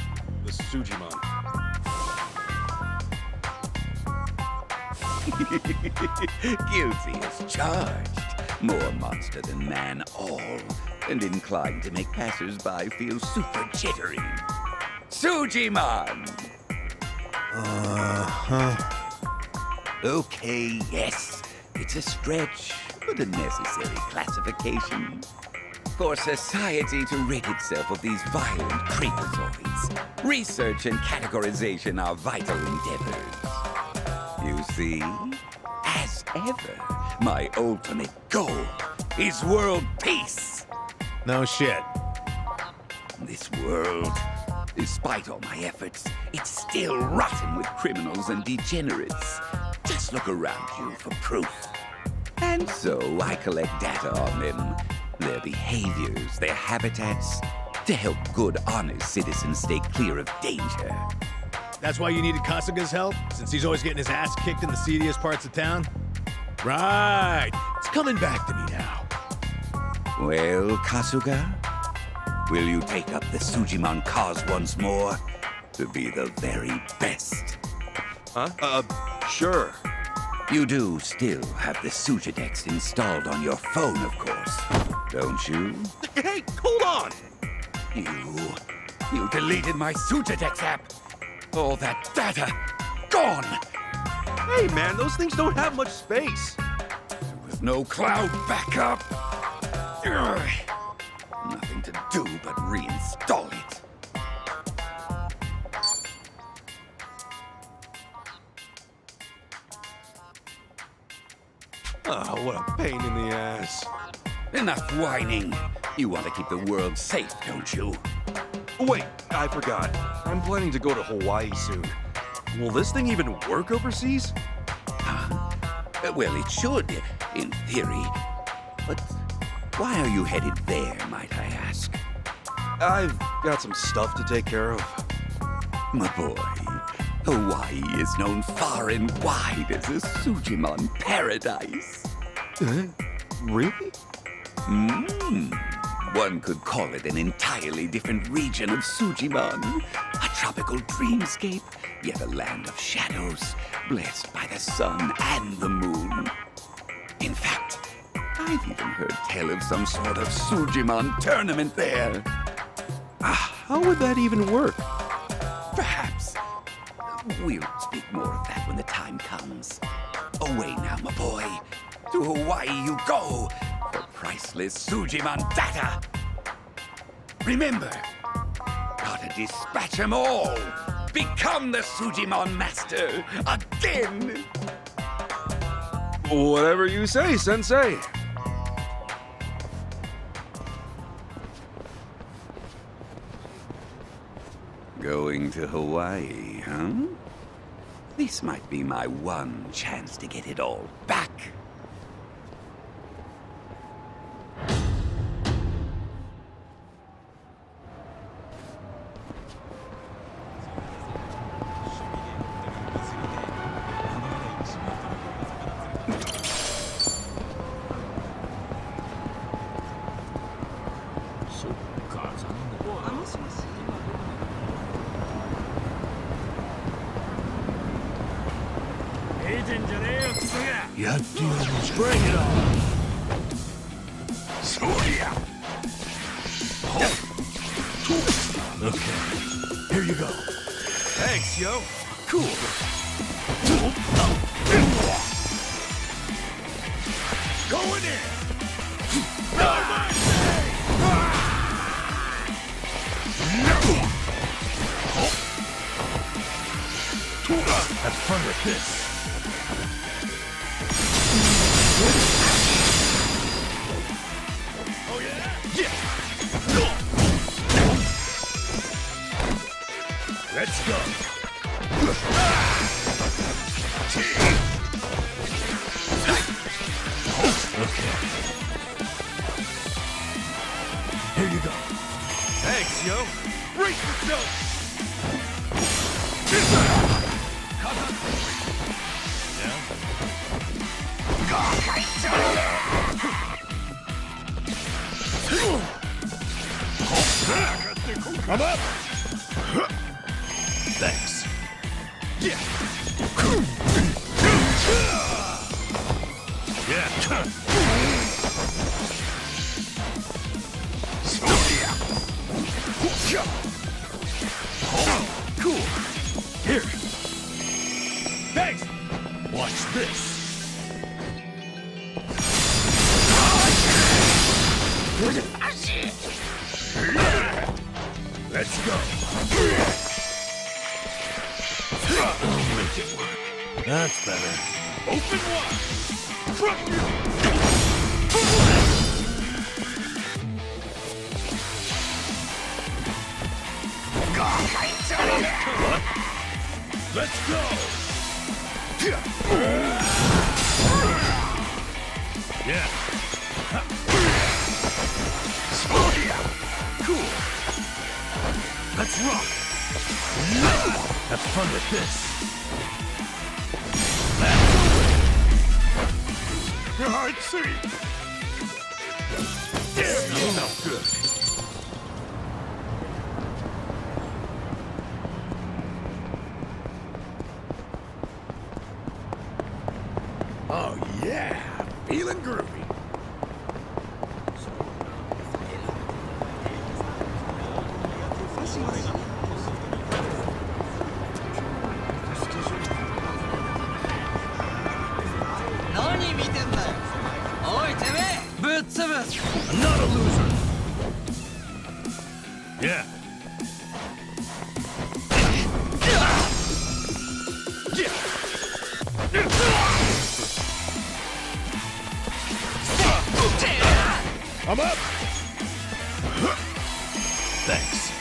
The Sujimon. Guilty as charged. More monster than man all. And inclined to make passers-by feel super jittery. Sujiman! Okay, yes. It's a stretch, but a necessary classification. For society to rid itself of these violent creepazoids, research and categorization are vital endeavors. You see, as ever, my ultimate goal is world peace. No shit. This world, despite all my efforts, it's still rotten with criminals and degenerates. Just look around you for proof. And so I collect data on them, their behaviors, their habitats, to help good, honest citizens stay clear of danger. That's why you needed Kasuga's help? Since he's always getting his ass kicked in the seediest parts of town? Right. It's coming back to me now. Well, Kasuga, will you take up the Sujimon cause once more to be the very best? Huh? Sure. You do still have the Sujidex installed on your phone, of course, don't you? Hey, hold on! You deleted my Sujidex app. All that data, gone! Hey, man, those things don't have much space. With no cloud backup. Ugh. Nothing to do but reinstall it. Oh, what a pain in the ass. Enough whining. You want to keep the world safe, don't you? Wait, I forgot. I'm planning to go to Hawaii soon. Will this thing even work overseas? Well, it should, in theory. But why are you headed there, might I ask? I've got some stuff to take care of. My boy, Hawaii is known far and wide as a Sujimon paradise. Really? One could call it an entirely different region of Sujimon. A tropical dreamscape, yet a land of shadows, blessed by the sun and the moon. In fact, I've even heard tell of some sort of Sujimon tournament there. How would that even work? Perhaps. We'll speak more of that when the time comes. Away now, my boy. To Hawaii you go, for price faceless Sujimon Data. Remember, gotta dispatch them all. Become the Sujimon Master again. Whatever you say, Sensei. Going to Hawaii, huh? This might be my one chance to get it all back. Bring it on! Okay, here you go. Thanks, yo. Cool. Going in! Have fun with this. Oh yeah? Let's go. Okay. Here you go. Thanks, yo. Brace yourself! Come up! Thanks. Yeah. Cool. Here. Thanks! Watch this. Let's go. Make it work. That's better. Open wide! What? Let's go. Yeah. Cool. Let's rock. Have fun with this. I see! Smells good. Oh yeah! Feeling groovy. I'm not a loser. Yeah. I'm up! Thanks.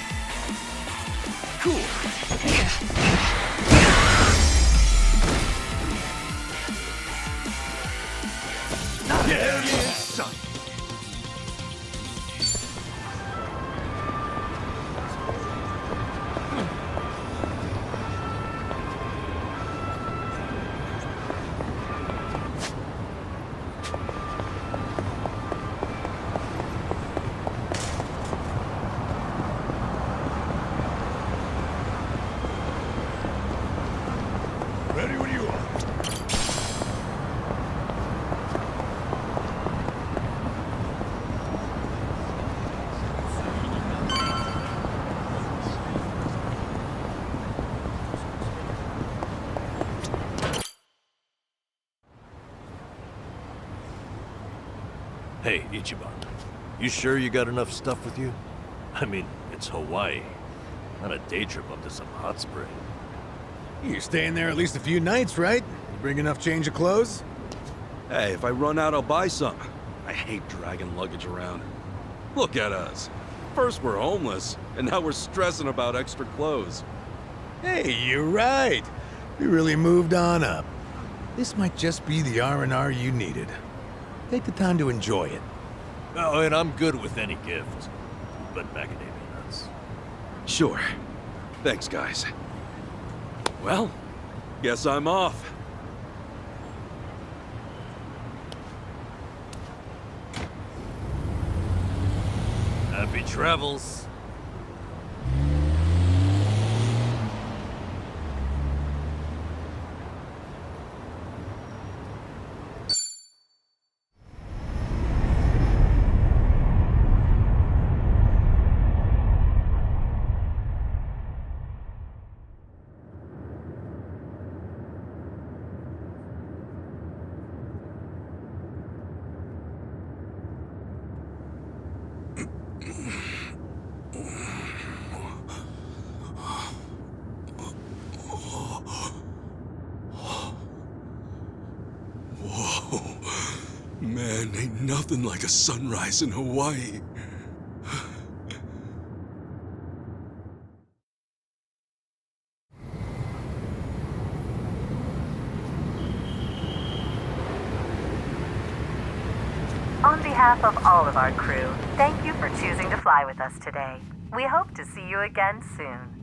Cool. There he is, son! Ready when you are. Hey, Ichiban. You sure you got enough stuff with you? I mean, it's Hawaii. Not a day trip up to some hot spring. You're staying there at least a few nights, right? You bring enough change of clothes? Hey, if I run out, I'll buy some. I hate dragging luggage around. Look at us. First we're homeless, and now we're stressing about extra clothes. Hey, you're right. We really moved on up. This might just be the R&R you needed. Take the time to enjoy it. Oh, and I'm good with any gift. But macadamia nuts. Sure. Thanks, guys. Well, guess I'm off. Happy travels. Man, ain't nothing like a sunrise in Hawaii. On behalf of all of our crew, thank you for choosing to fly with us today. We hope to see you again soon.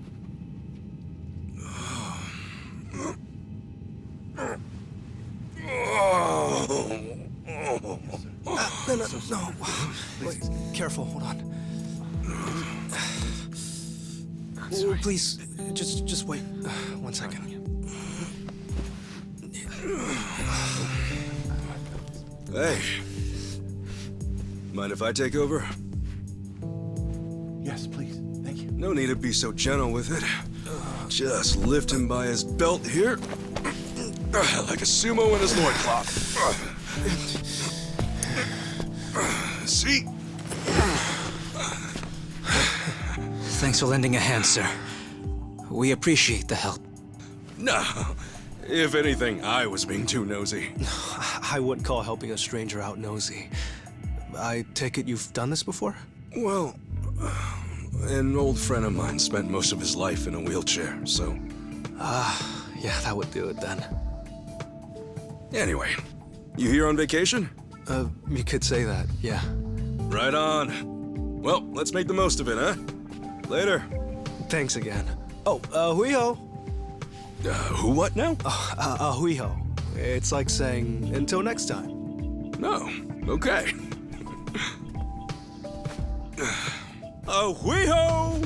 No. Wait, careful, hold on. Oh, please, just wait 1 second. Hey. Mind if I take over? Yes, please. Thank you. No need to be so gentle with it. Just lift him by his belt here. Like a sumo in his loincloth. See? Thanks for lending a hand, sir. We appreciate the help. No. If anything, I was being too nosy. I wouldn't call helping a stranger out nosy. I take it you've done this before? Well, an old friend of mine spent most of his life in a wheelchair, so... Yeah, that would do it then. Anyway, you here on vacation? You could say that, yeah. Right on. Well, let's make the most of it, huh? Later. Thanks again. Oh, hui-ho. Who what now? Hui-ho. It's like saying, until next time. No, okay. Hui-ho!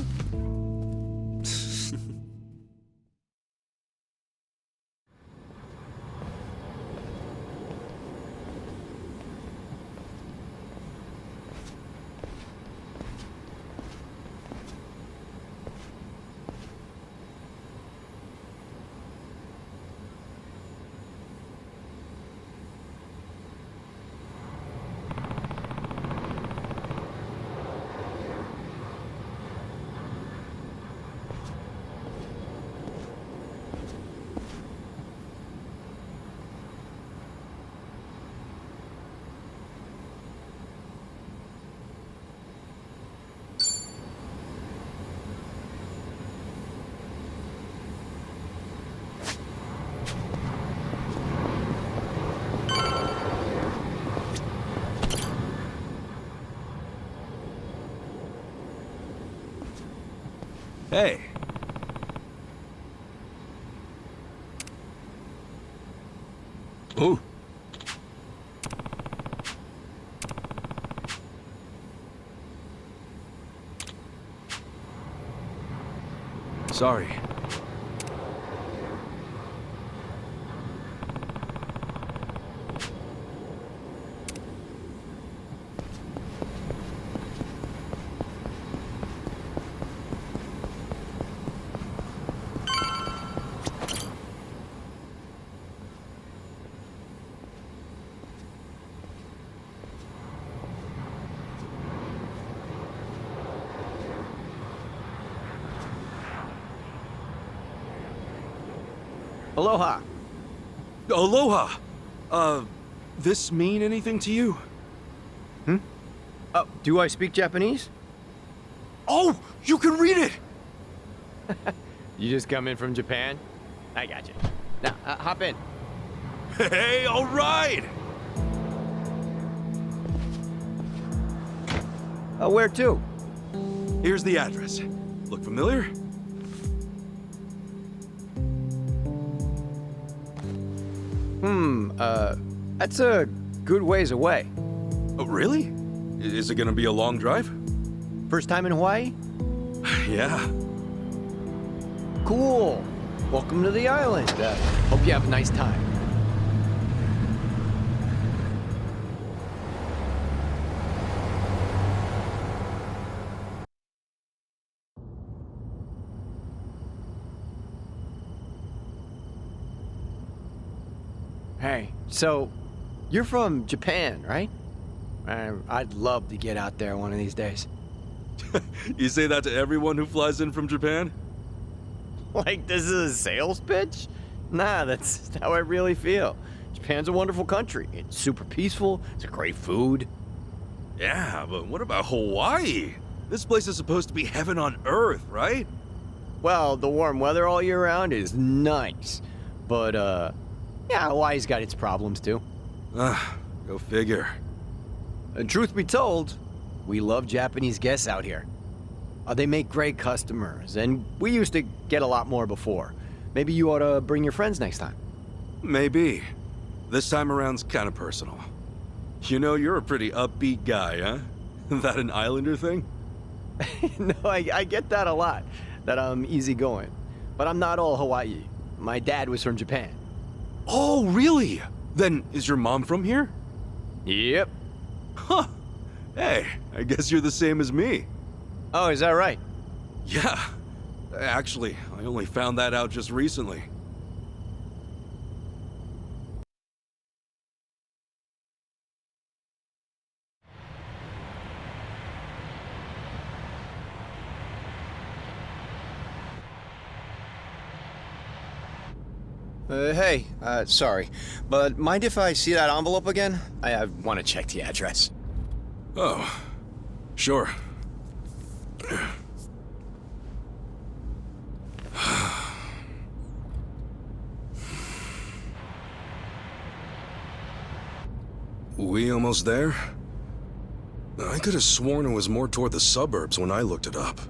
Hey. Ooh. Sorry. Aloha. Aloha! This mean anything to you? Oh, do I speak Japanese? Oh, you can read it! You just come in from Japan? I got you. Now, hop in. Hey, all right! Where to? Here's the address. Look familiar? That's a good ways away. Oh, really? Is it gonna be a long drive? First time in Hawaii? Yeah. Cool. Welcome to the island. Hope you have a nice time. Hey, so you're from Japan, right? I'd love to get out there one of these days. You say that to everyone who flies in from Japan? Like this is a sales pitch? Nah, that's how I really feel. Japan's a wonderful country. It's super peaceful, it's a great food. Yeah, but what about Hawaii? This place is supposed to be heaven on earth, right? Well, the warm weather all year round is nice. But, yeah, Hawaii's got its problems too. Go figure. And truth be told, we love Japanese guests out here. They make great customers, and we used to get a lot more before. Maybe you ought to bring your friends next time. Maybe. This time around's kind of personal. You know, you're a pretty upbeat guy, huh? That an Islander thing? No, I get that a lot, that I'm easygoing. But I'm not all Hawaii. My dad was from Japan. Oh, really? Then is your mom from here? Yep. Huh. Hey, I guess you're the same as me. Oh, is that right? Yeah. Actually, I only found that out just recently. Hey, sorry, but mind if I see that envelope again? I want to check the address. Oh, sure. We almost there? I could have sworn it was more toward the suburbs when I looked it up.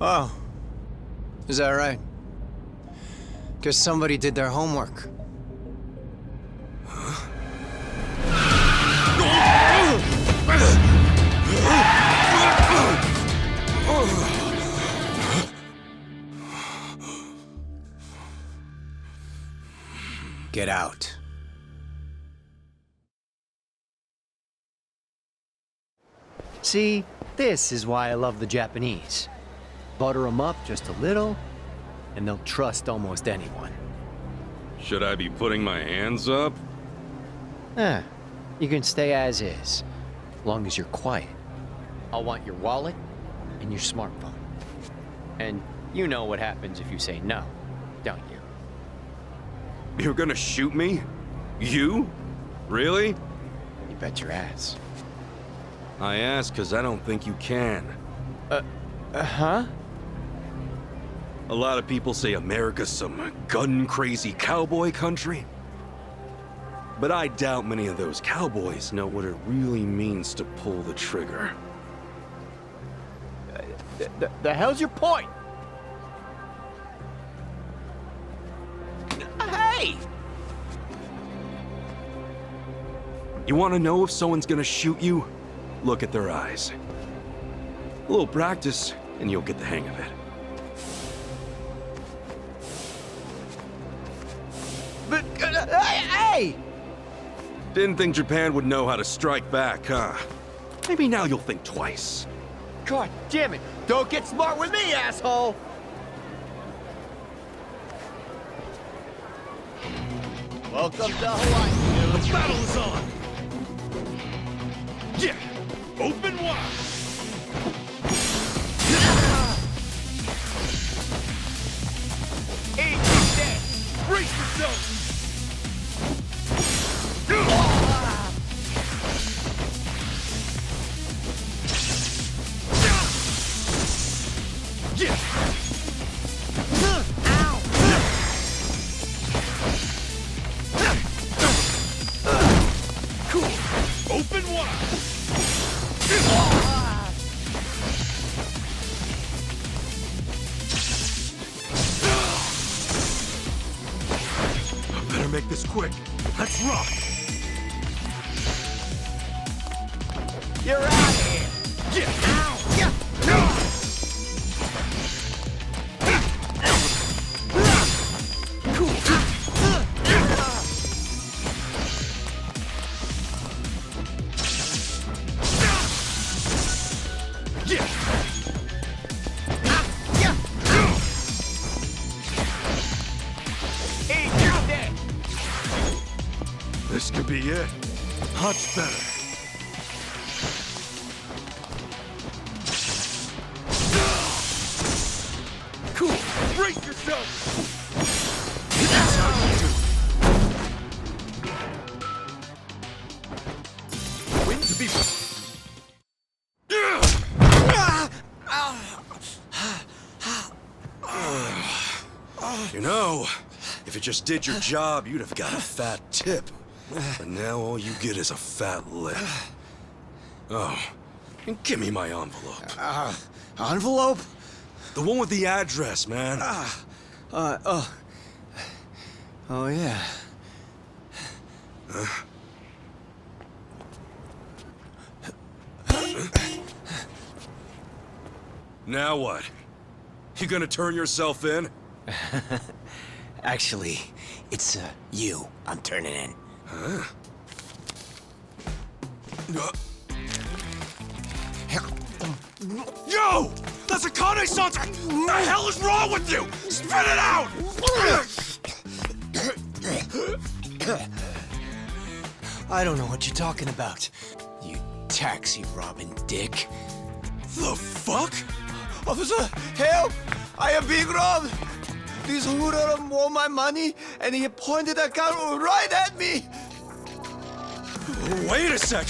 Oh, is that right? Guess somebody did their homework. Get out. See, this is why I love the Japanese. Butter them up just a little, and they'll trust almost anyone. Should I be putting my hands up? You can stay as is, long as you're quiet. I'll want your wallet and your smartphone. And you know what happens if you say no, don't you? You're gonna shoot me? You? Really? You bet your ass. I ask because I don't think you can. Huh? A lot of people say America's some gun-crazy cowboy country. But I doubt many of those cowboys know what it really means to pull the trigger. The hell's your point? Hey! You want to know if someone's gonna shoot you? Look at their eyes. A little practice, and you'll get the hang of it. But, hey! Didn't think Japan would know how to strike back, huh? Maybe now you'll think twice. God damn it! Don't get smart with me, asshole! Welcome to Hawaii. The battle is on! Yeah! Open wide! Eat dead! Great Open wide! Better make this quick. Let's rock! You're out of here! This could be it. Much better. Cool. Brace yourself. That's how you do it. Win to be. You know, if it just did your job, you'd have got a fat tip. But now all you get is a fat lip. Oh, and give me my envelope. Envelope? The one with the address, man. Oh, yeah. Huh? Now what? You gonna turn yourself in? Actually, it's you I'm turning in. Huh? Yo! That's a Kane-san! What the hell is wrong with you? Spit it out! I don't know what you're talking about, you taxi robbing dick. The fuck? Officer, help! I am being robbed! This hoodlum won my money, and he pointed a gun right at me! Wait a sec!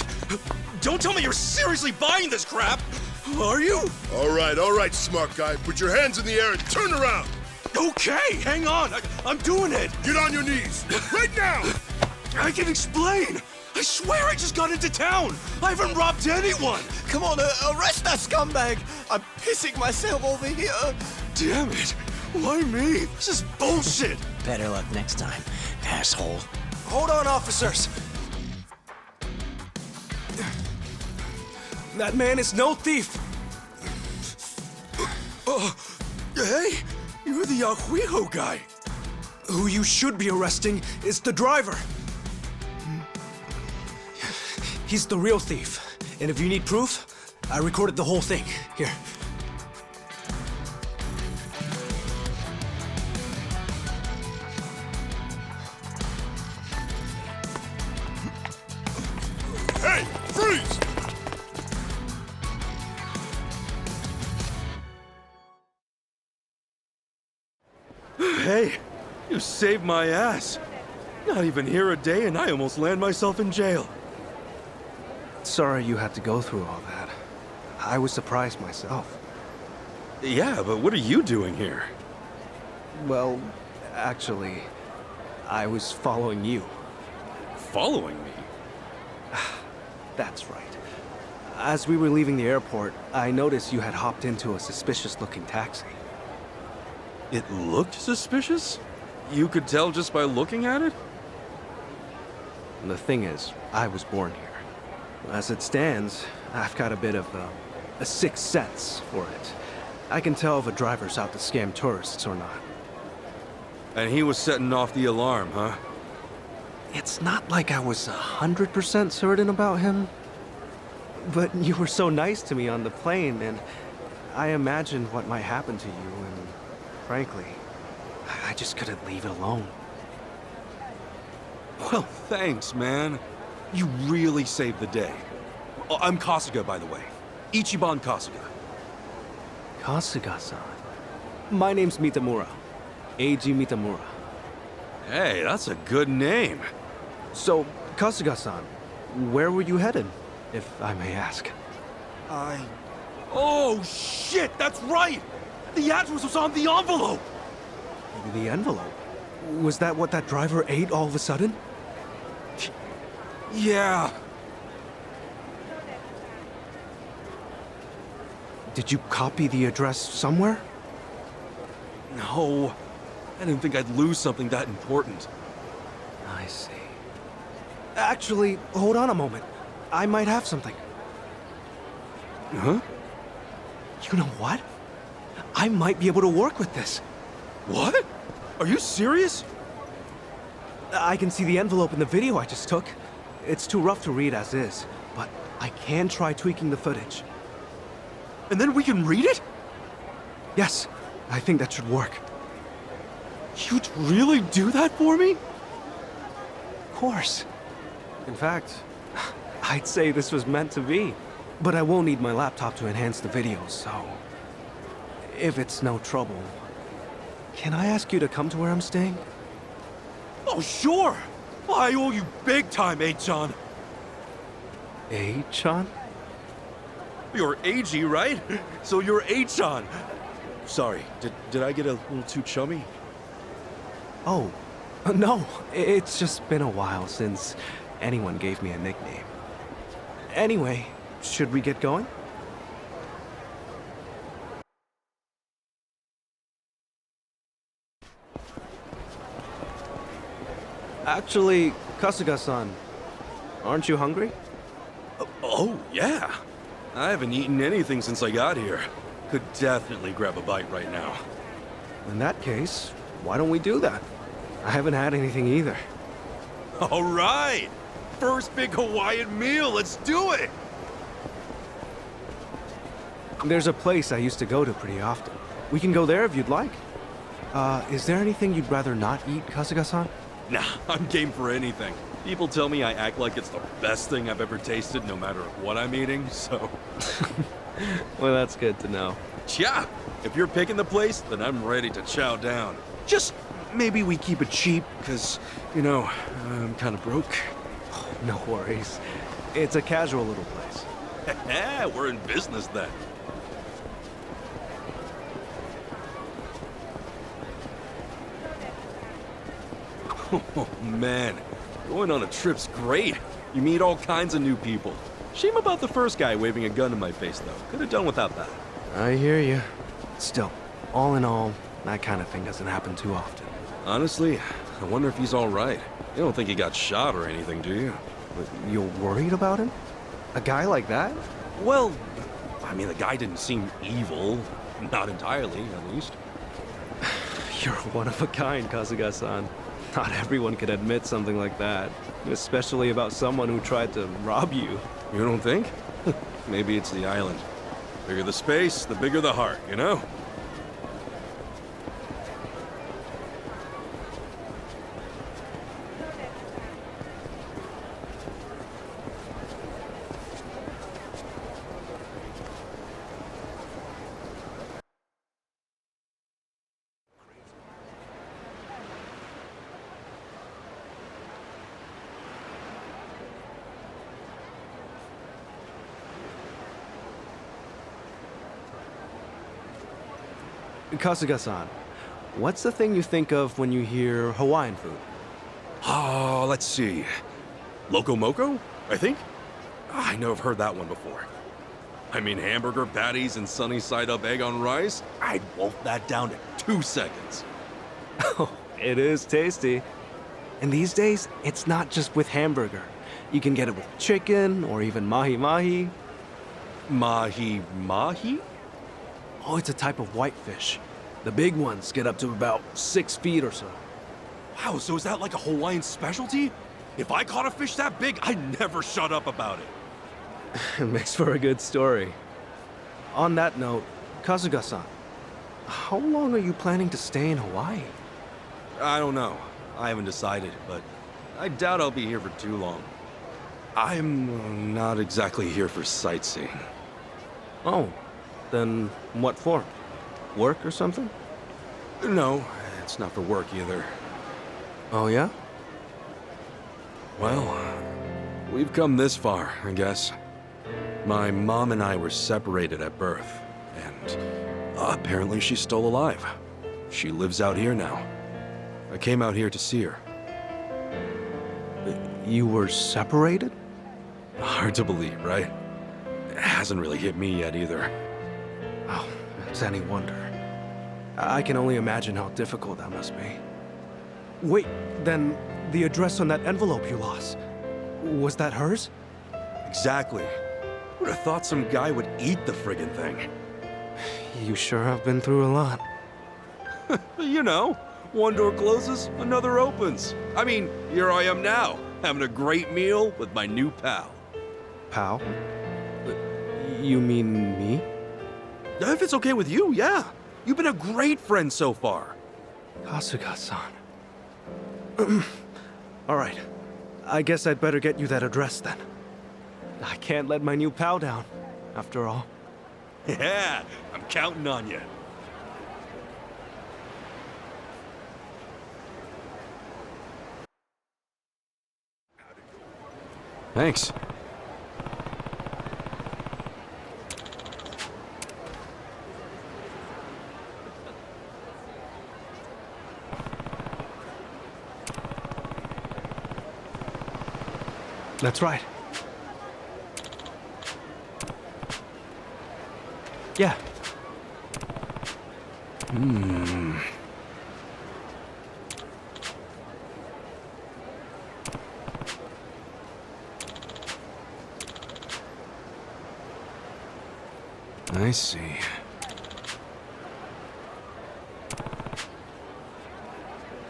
Don't tell me you're seriously buying this crap! Are you? All right, smart guy. Put your hands in the air and turn around. Okay, hang on. I'm doing it. Get on your knees. Right now. I can explain. I swear I just got into town. I haven't robbed anyone. Come on, arrest that scumbag! I'm pissing myself over here. Damn it. Why me? This is bullshit. Better luck next time, asshole. Hold on, officers. That man is no thief. Hey, you're the Yahuiho guy. Who you should be arresting is the driver. He's the real thief. And if you need proof, I recorded the whole thing. Here. Hey, freeze! Hey, you saved my ass. Not even here a day and I almost land myself in jail. Sorry you had to go through all that. I was surprised myself. Yeah, but what are you doing here? Well, actually, I was following you. Following me? That's right. As we were leaving the airport, I noticed you had hopped into a suspicious-looking taxi. It looked suspicious? You could tell just by looking at it? The thing is, I was born here. As it stands, I've got a bit of a sixth sense for it. I can tell if a driver's out to scam tourists or not. And he was setting off the alarm, huh? It's not like I was 100% certain about him. But you were so nice to me on the plane, and I imagined what might happen to you, and frankly, I just couldn't leave it alone. Well, thanks, man. You really saved the day. Oh, I'm Kasuga, by the way. Ichiban Kasuga. Kasuga-san. My name's Mitamura. Eiji Mitamura. Hey, that's a good name. So, Kasuga-san, where were you headed, if I may ask? Oh, shit, that's right! The address was on the envelope! The envelope? Was that what that driver ate all of a sudden? Yeah. Did you copy the address somewhere? No, I didn't think I'd lose something that important. I see. Actually, hold on a moment. I might have something. Huh? You know what? I might be able to work with this. What? Are you serious? I can see the envelope in the video I just took. It's too rough to read as is, but I can try tweaking the footage. And then we can read it? Yes, I think that should work. You'd really do that for me? Of course. In fact, I'd say this was meant to be. But I will need my laptop to enhance the video, so... if it's no trouble, can I ask you to come to where I'm staying? Oh, sure! I owe you big time, Achan. Achan? You're AG, right? So you're Achan. Sorry, did I get a little too chummy? Oh, no. It's just been a while since anyone gave me a nickname. Anyway, should we get going? Actually, Kasuga-san, aren't you hungry? Oh, yeah. I haven't eaten anything since I got here. Could definitely grab a bite right now. In that case, why don't we do that? I haven't had anything either. All right! First big Hawaiian meal, let's do it! There's a place I used to go to pretty often. We can go there if you'd like. Is there anything you'd rather not eat, Kasuga-san? Nah, I'm game for anything. People tell me I act like it's the best thing I've ever tasted, no matter what I'm eating, so... Well, that's good to know. Yeah, if you're picking the place, then I'm ready to chow down. Just maybe we keep it cheap, because, you know, I'm kind of broke. No worries. It's a casual little place. We're in business then. Oh, man. Going on a trip's great. You meet all kinds of new people. Shame about the first guy waving a gun in my face, though. Could have done without that. I hear you. Still, all in all, that kind of thing doesn't happen too often. Honestly, I wonder if he's all right. You don't think he got shot or anything, do you? But you're worried about him? A guy like that? Well, I mean, the guy didn't seem evil. Not entirely, at least. You're one of a kind, Kasuga-san. Not everyone could admit something like that, especially about someone who tried to rob you. You don't think? Maybe it's the island. Bigger the space, the bigger the heart, you know? Kasuga-san, what's the thing you think of when you hear Hawaiian food? Oh, let's see. Loco Moco, I think? I know I've heard that one before. I mean, hamburger patties and sunny side up egg on rice? I'd wolf that down in 2 seconds. Oh, it is tasty. And these days, it's not just with hamburger. You can get it with chicken or even mahi-mahi. Mahi-mahi? Oh, it's a type of whitefish. The big ones get up to about 6 feet or so. Wow, so is that like a Hawaiian specialty? If I caught a fish that big, I'd never shut up about it. It makes for a good story. On that note, Kasuga-san, how long are you planning to stay in Hawaii? I don't know. I haven't decided, but I doubt I'll be here for too long. I'm not exactly here for sightseeing. Oh, then what for? Work or something? No, it's not for work either. Oh, yeah? Well, we've come this far, I guess. My mom and I were separated at birth, and apparently she's still alive. She lives out here now. I came out here to see her. You were separated? Hard to believe, right? It hasn't really hit me yet either. Oh, it's any wonder. I can only imagine how difficult that must be. Wait, then the address on that envelope you lost, was that hers? Exactly. Who'd have thought some guy would eat the friggin' thing? You sure have been through a lot. You know, one door closes, another opens. I mean, here I am now, having a great meal with my new pal. Pal? You mean me? If it's okay with you, yeah. You've been a great friend so far. Kasuga-san. All right. I guess I'd better get you that address then. I can't let my new pal down, after all. Yeah, I'm counting on you. Thanks. That's right. Yeah. I see.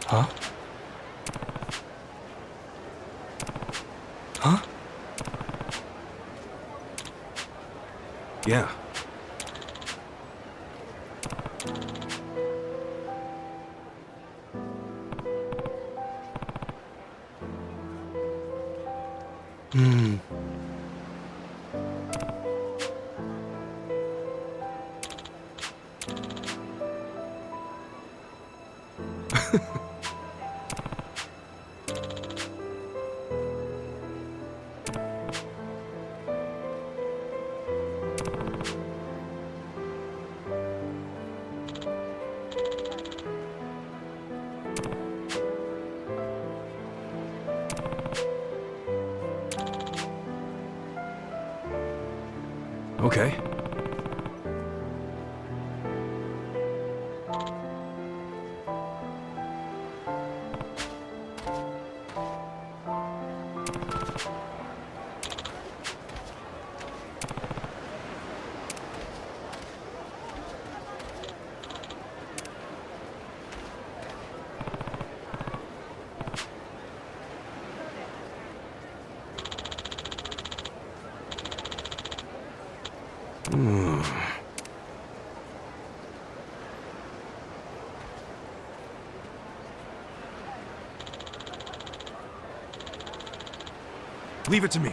Huh? Huh? Yeah. Okay. Leave it to me.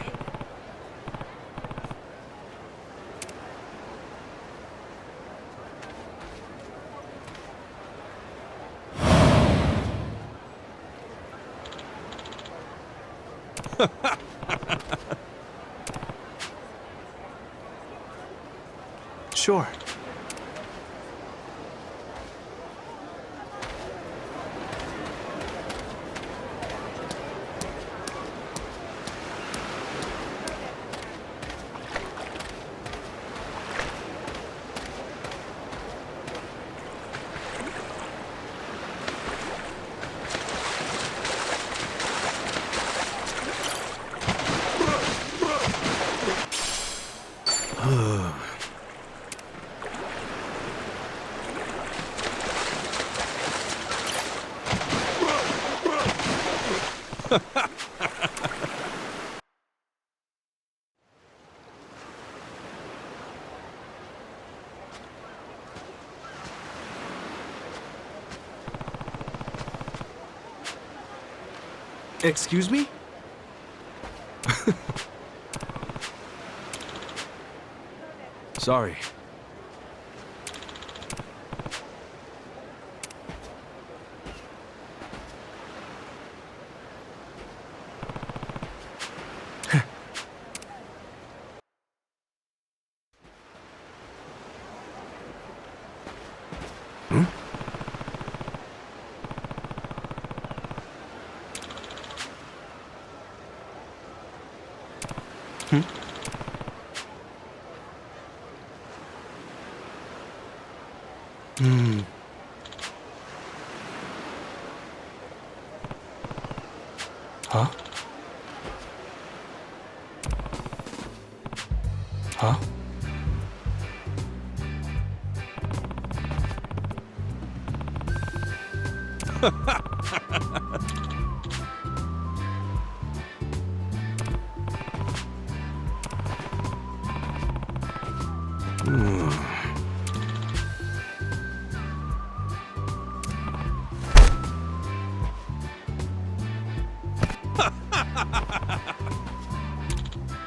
Sure. Excuse me? Sorry. Huh?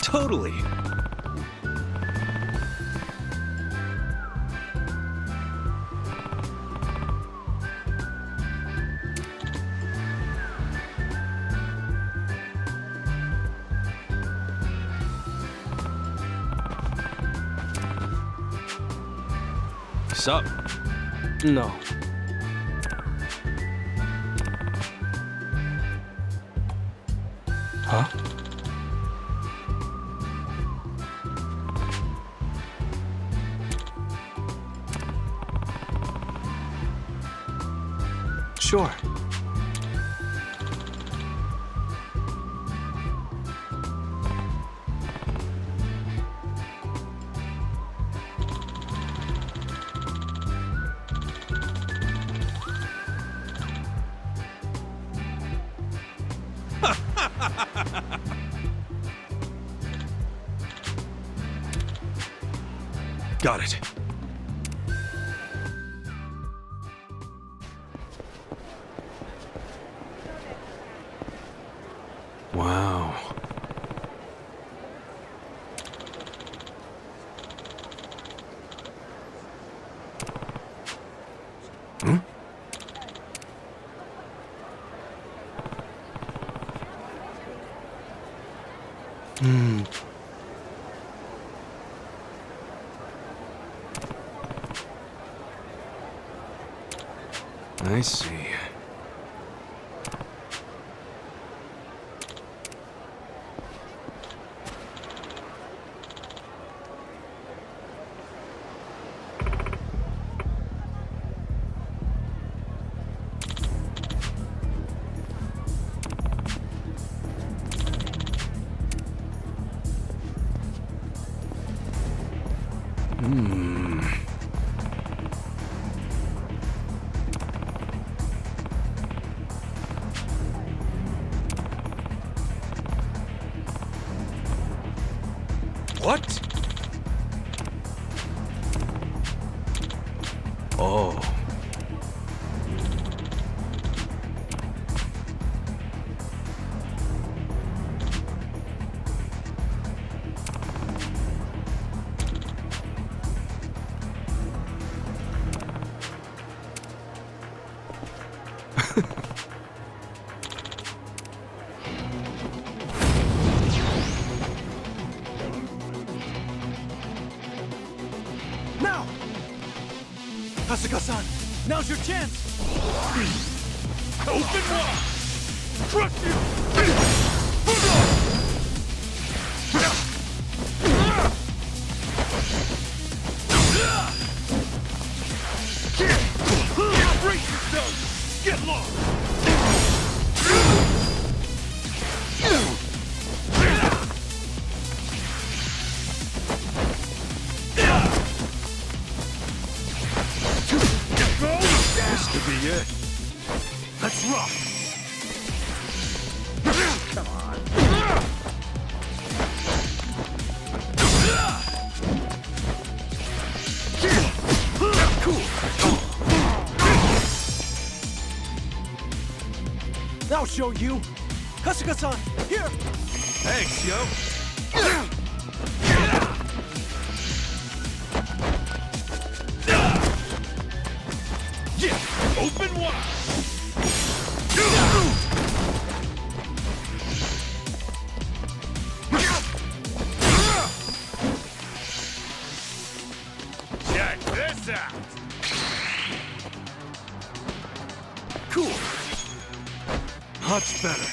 Totally. Sup? No. Huh? Sure. Got it. Wow. Hmm? Hmm. I see. Hmm. What? Oh. Now! Kasuga-san, now's your chance! Open wide! Trust you! Brace yourself! Get lost! This could be it. Let's rock! Come on. Cool! I'll show you! Kasuga-san, here! Thanks, yo! Yeah! Open wide! Check this out! Cool! Much better.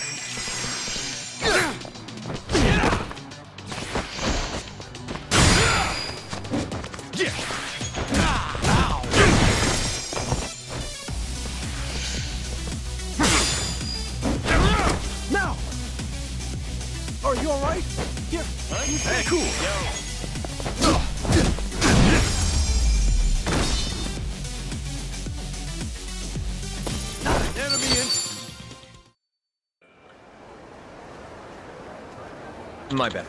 Now! Are you alright? Here! Hey, Cool! yo! My bad.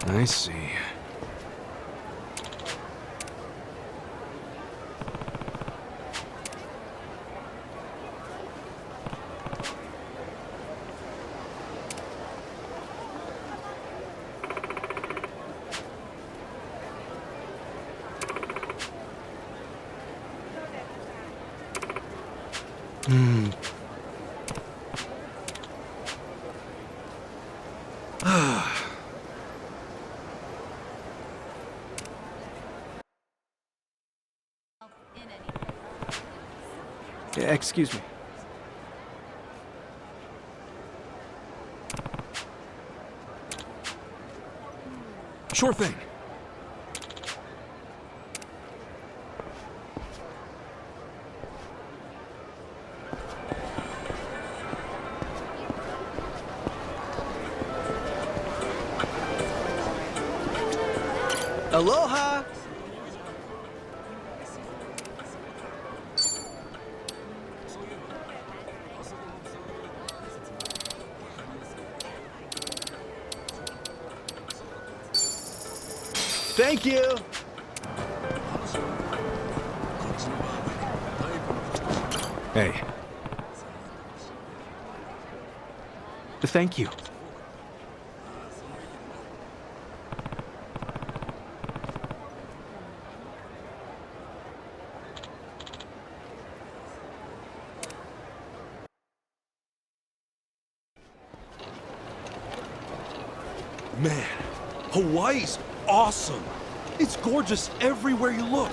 I see. Excuse me. Sure thing. Aloha! Thank you! Hey. Thank you. Man, Hawaii's awesome. It's gorgeous everywhere you look.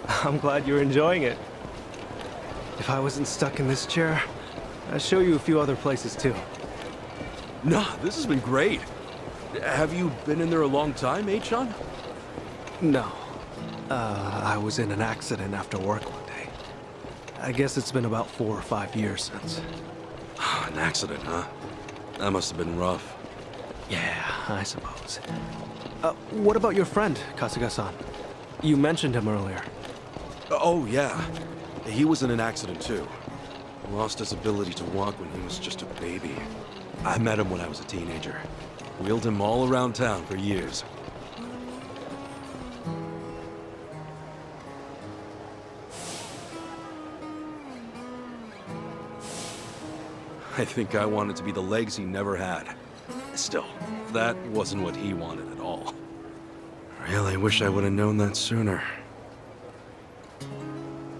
I'm glad you're enjoying it. If I wasn't stuck in this chair, I'd show you a few other places too. Nah, this has been great. Have you been in there a long time, Sean? No. I was in an accident after work one day. I guess it's been about 4 or 5 years since. An accident, huh? That must have been rough. Yeah, I suppose. What about your friend, Kasuga-san? You mentioned him earlier. Oh, yeah. He was in an accident, too. Lost his ability to walk when he was just a baby. I met him when I was a teenager. Wheeled him all around town for years. I think I wanted to be the legs he never had. Still, that wasn't what he wanted at all. Really wish I would have known that sooner.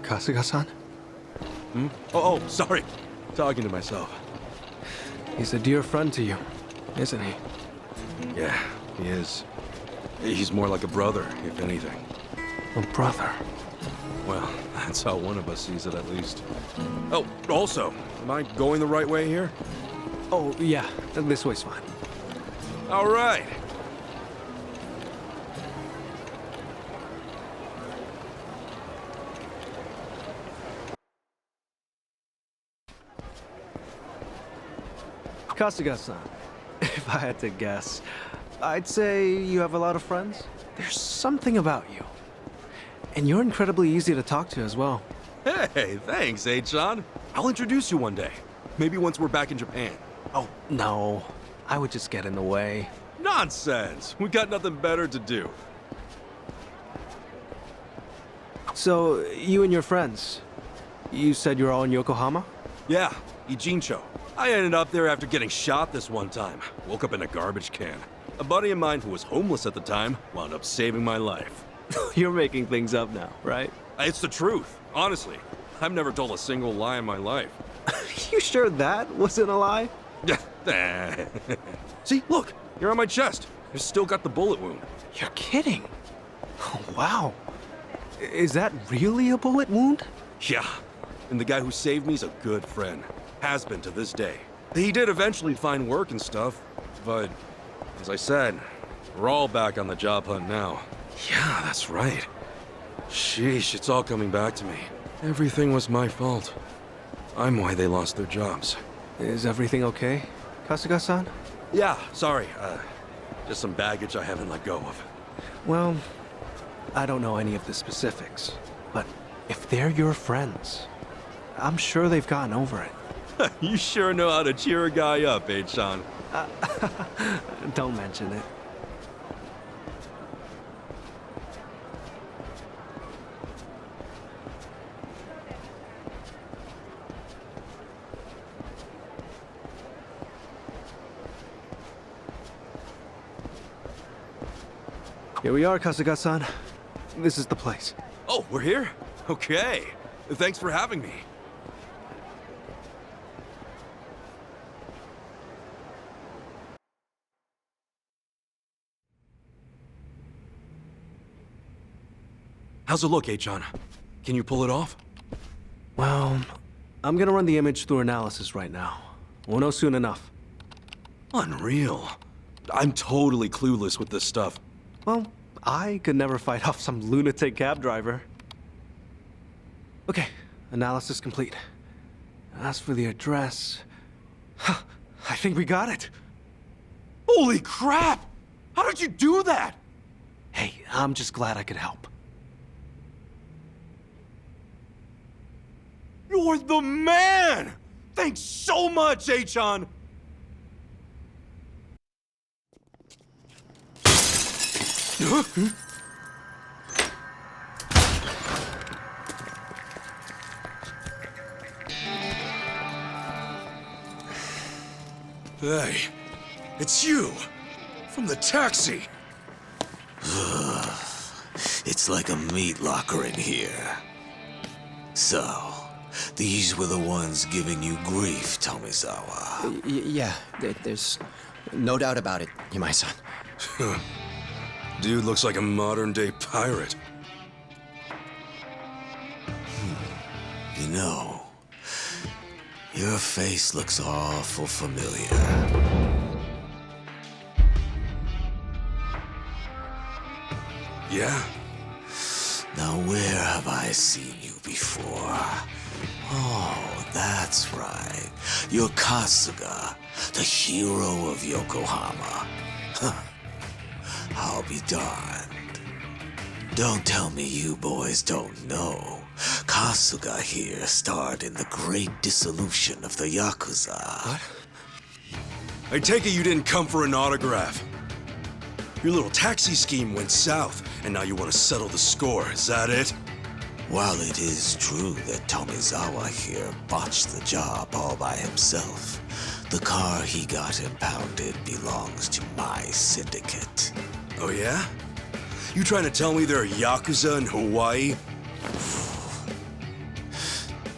Kasuga-san? Hmm? Oh, sorry. Talking to myself. He's a dear friend to you, isn't he? Yeah, he is. He's more like a brother, if anything. A brother? Well, that's how one of us sees it, at least. Oh, also, am I going the right way here? Oh, yeah. This way's fine. All right. Kasuga-san, if I had to guess, I'd say you have a lot of friends. There's something about you. And you're incredibly easy to talk to as well. Hey, thanks, Sean. I'll introduce you one day. Maybe once we're back in Japan. Oh, no. I would just get in the way. Nonsense! We got nothing better to do. So, you and your friends, you said you're all in Yokohama? Yeah, Ijincho. I ended up there after getting shot this one time. Woke up in a garbage can. A buddy of mine who was homeless at the time wound up saving my life. You're making things up now, right? It's the truth, honestly. I've never told a single lie in my life. You sure that wasn't a lie? See, look, here on my chest. I've still got the bullet wound. You're kidding. Oh, wow. Is that really a bullet wound? Yeah, and the guy who saved me is a good friend. Has been to this day. He did eventually find work and stuff, but as I said, we're all back on the job hunt now. Yeah, that's right. Sheesh, it's all coming back to me. Everything was my fault. I'm why they lost their jobs. Is everything okay, Kasuga-san? Yeah, sorry. Just some baggage I haven't let go of. Well, I don't know any of the specifics, but if they're your friends, I'm sure they've gotten over it. You sure know how to cheer a guy up, eh, Sean? Don't mention it. Here we are, Kasuga-san. This is the place. Oh, we're here? Okay. Thanks for having me. How's it look, H-on? Can you pull it off? Well, I'm gonna run the image through analysis right now. We'll know soon enough. Unreal. I'm totally clueless with this stuff. Well, I could never fight off some lunatic cab driver. Okay, analysis complete. As for the address... I think we got it. Holy crap! How did you do that? Hey, I'm just glad I could help. You're the man! Thanks so much, H-on! Hey, it's you! From the taxi! It's like a meat locker in here. So, these were the ones giving you grief, Tomizawa. Yeah, there's no doubt about it, Yamai-san. Dude looks like a modern-day pirate. You know, your face looks awful familiar. Yeah? Now where have I seen you before? Oh, that's right. You're Kasuga, the hero of Yokohama. Huh. I'll be darned. Don't tell me you boys don't know. Kasuga here starred in the great dissolution of the Yakuza. What? I take it you didn't come for an autograph. Your little taxi scheme went south, and now you want to settle the score, is that it? While it is true that Tomizawa here botched the job all by himself, the car he got impounded belongs to my syndicate. Oh yeah? You trying to tell me there are Yakuza in Hawaii?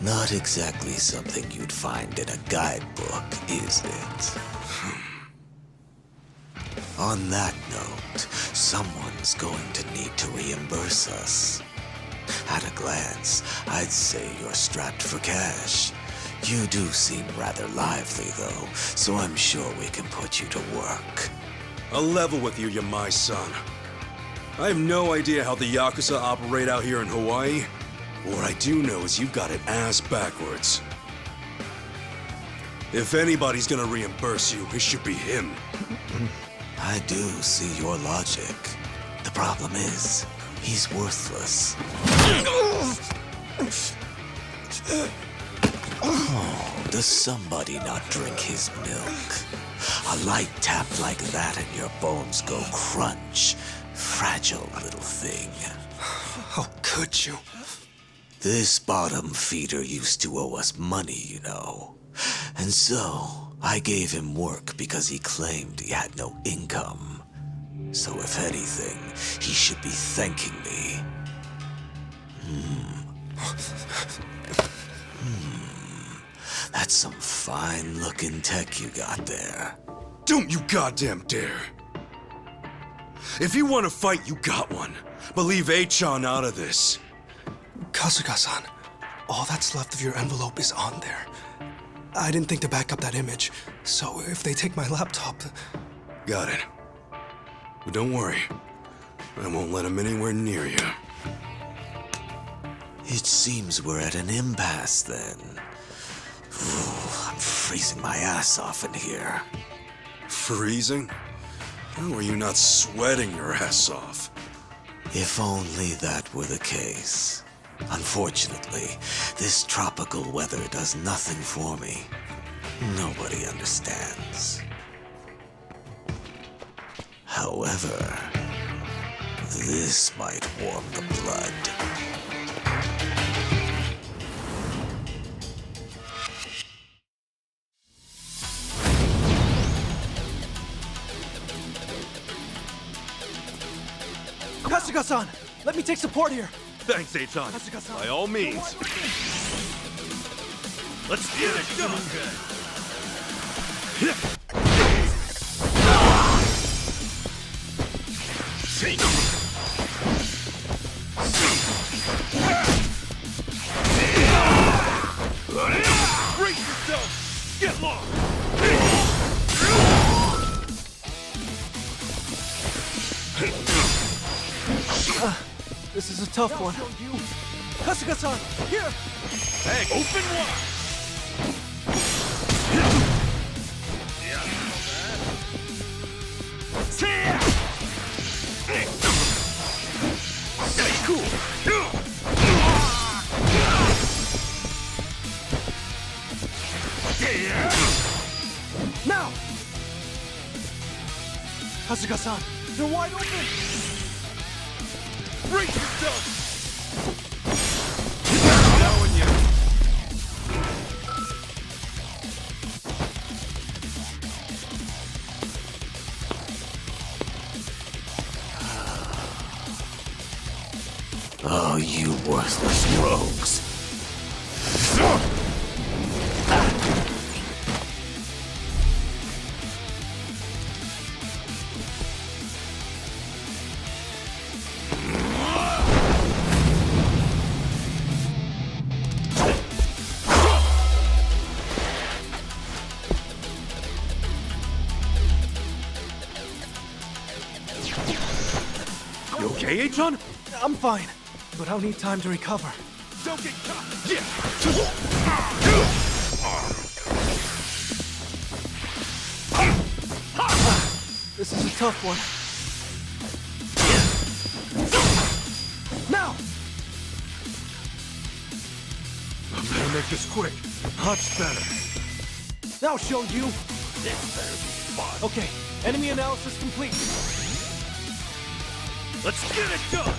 Not exactly something you'd find in a guidebook, is it? On that note, someone's going to need to reimburse us. At a glance, I'd say you're strapped for cash. You do seem rather lively, though, so I'm sure we can put you to work. I'll level with you, Yamai-san. I have no idea how the Yakuza operate out here in Hawaii. What I do know is you've got it ass backwards. If anybody's gonna reimburse you, it should be him. I do see your logic. The problem is, he's worthless. Oh, does somebody not drink his milk? A light tap like that and your bones go crunch. Fragile little thing. How could you? This bottom feeder used to owe us money, you know. And so, I gave him work because he claimed he had no income. So if anything, he should be thanking me. That's some fine-looking tech you got there. Don't you goddamn dare! If you want to fight, you got one. But leave H-on out of this. Kasuga-san, all that's left of your envelope is on there. I didn't think to back up that image, so if they take my laptop... Got it. But don't worry. I won't let him anywhere near you. It seems we're at an impasse then. I'm freezing my ass off in here. Freezing? How are you not sweating your ass off? If only that were the case. Unfortunately, this tropical weather does nothing for me. Nobody understands. However, this might warm the blood. Kasuga-san, let me take support here. Thanks, Eitan. By all means. Let's get it done. Brace yourself. Get lost. This is a tough one. Kasuga-san, here! Hey, open wide! Stay cool! Now! Kasuga-san, they're wide open! Brace yourself! Oh, you worthless rogues. You okay, Eitan? I'm fine, but I'll need time to recover. Don't get caught! This is a tough one. Now! I better make this quick. Much better. Now show you. This better be fun. Okay, enemy analysis complete. Let's get it done!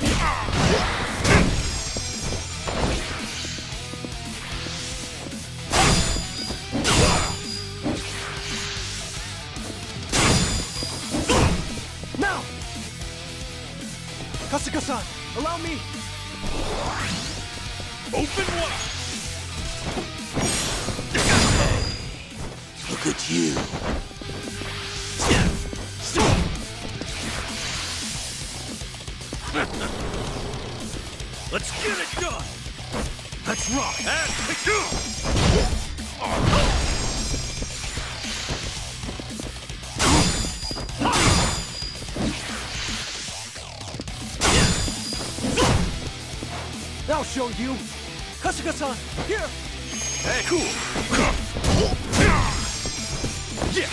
Now! Kasuga-san, allow me! Open wide! Look at you. Let's get it done! Let's rock! And pick up! Now show you. Kasuga-san, here! Hey, cool! Yeah!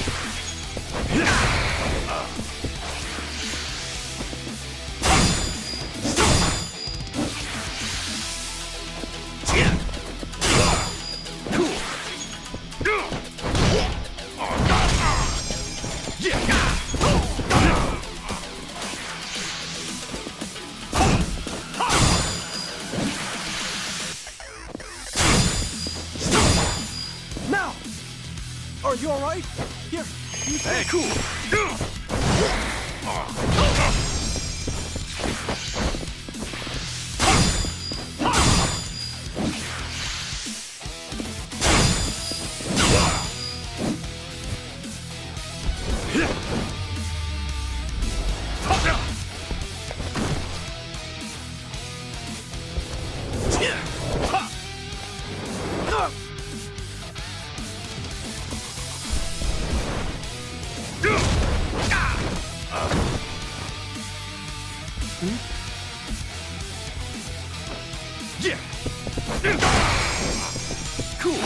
Now! Are you alright? Here, use Hey, this. cool! Yeah! Cool!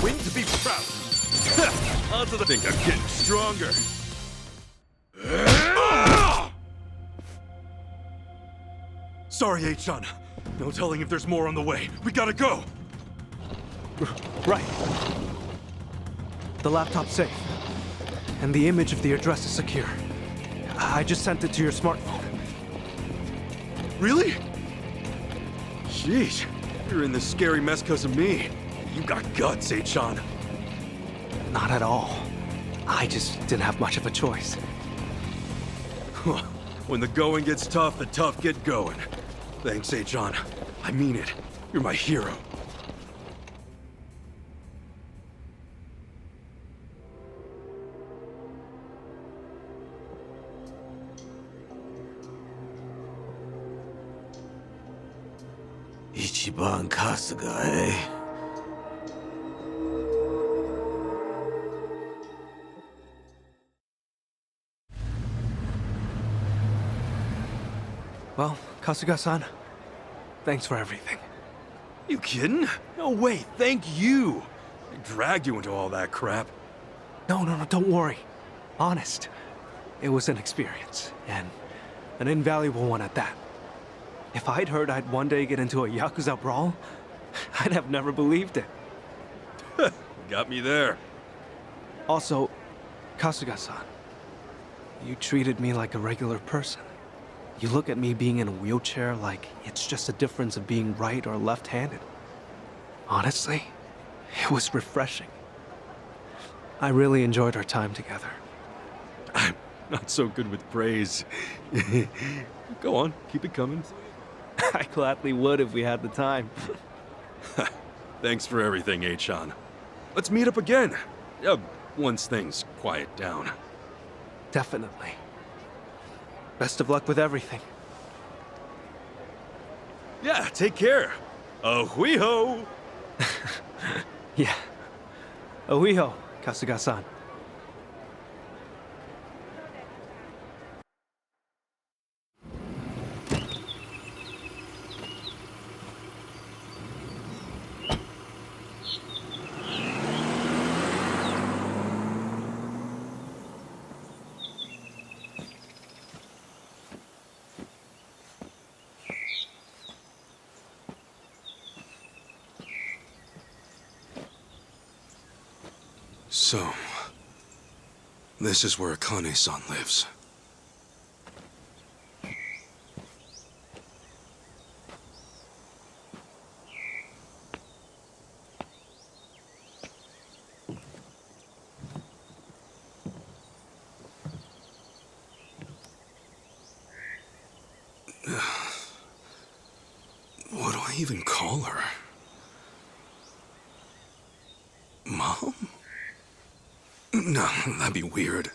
Win to be proud. Onto the thing, I'm getting stronger. Sorry, Eitan. No telling if there's more on the way. We gotta go! Right. The laptop's safe. And the image of the address is secure. I just sent it to your smartphone. Really? Jeez, you're in this scary mess because of me. You got guts, Sean. Not at all. I just didn't have much of a choice. When the going gets tough, the tough get going. Thanks, Sean. I mean it. You're my hero. Ichiban Kasuga, eh? Well, Kasuga-san, thanks for everything. You kidding? No way, thank you. I dragged you into all that crap. No, don't worry. Honest. It was an experience, and an invaluable one at that. If I'd heard I'd one day get into a Yakuza brawl, I'd have never believed it. Got me there. Also, Kasuga-san, you treated me like a regular person. You look at me being in a wheelchair like it's just a difference of being right or left-handed. Honestly, it was refreshing. I really enjoyed our time together. I'm not so good with praise. Go on, keep it coming. I gladly would if we had the time. Thanks for everything, Achan. Let's meet up again. Once things quiet down. Definitely. Best of luck with everything. Yeah, take care. Ahuiho! Yeah. Ahuiho, Kasuga-san. So, this is where Akane-san lives. What do I even call her? Mom? No, that'd be weird.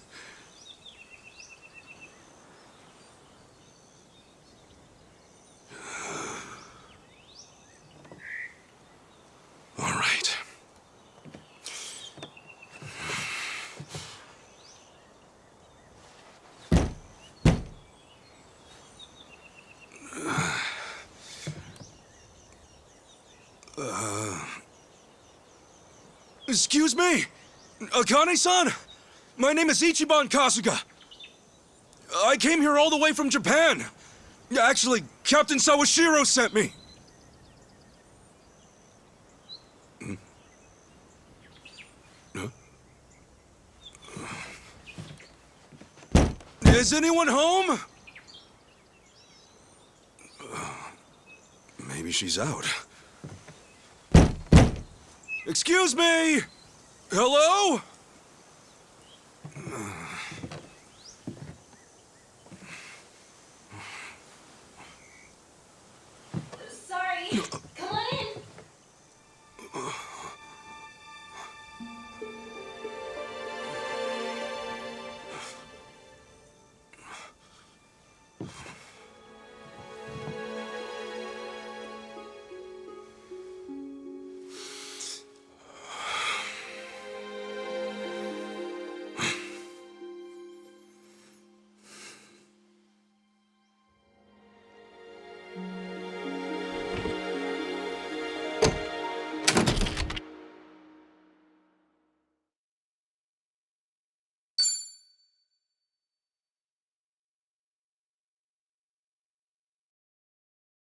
All right. Excuse me? Akane-san? My name is Ichiban Kasuga. I came here all the way from Japan. Actually, Captain Sawashiro sent me. Huh? Is anyone home? Maybe she's out. Excuse me! Hello?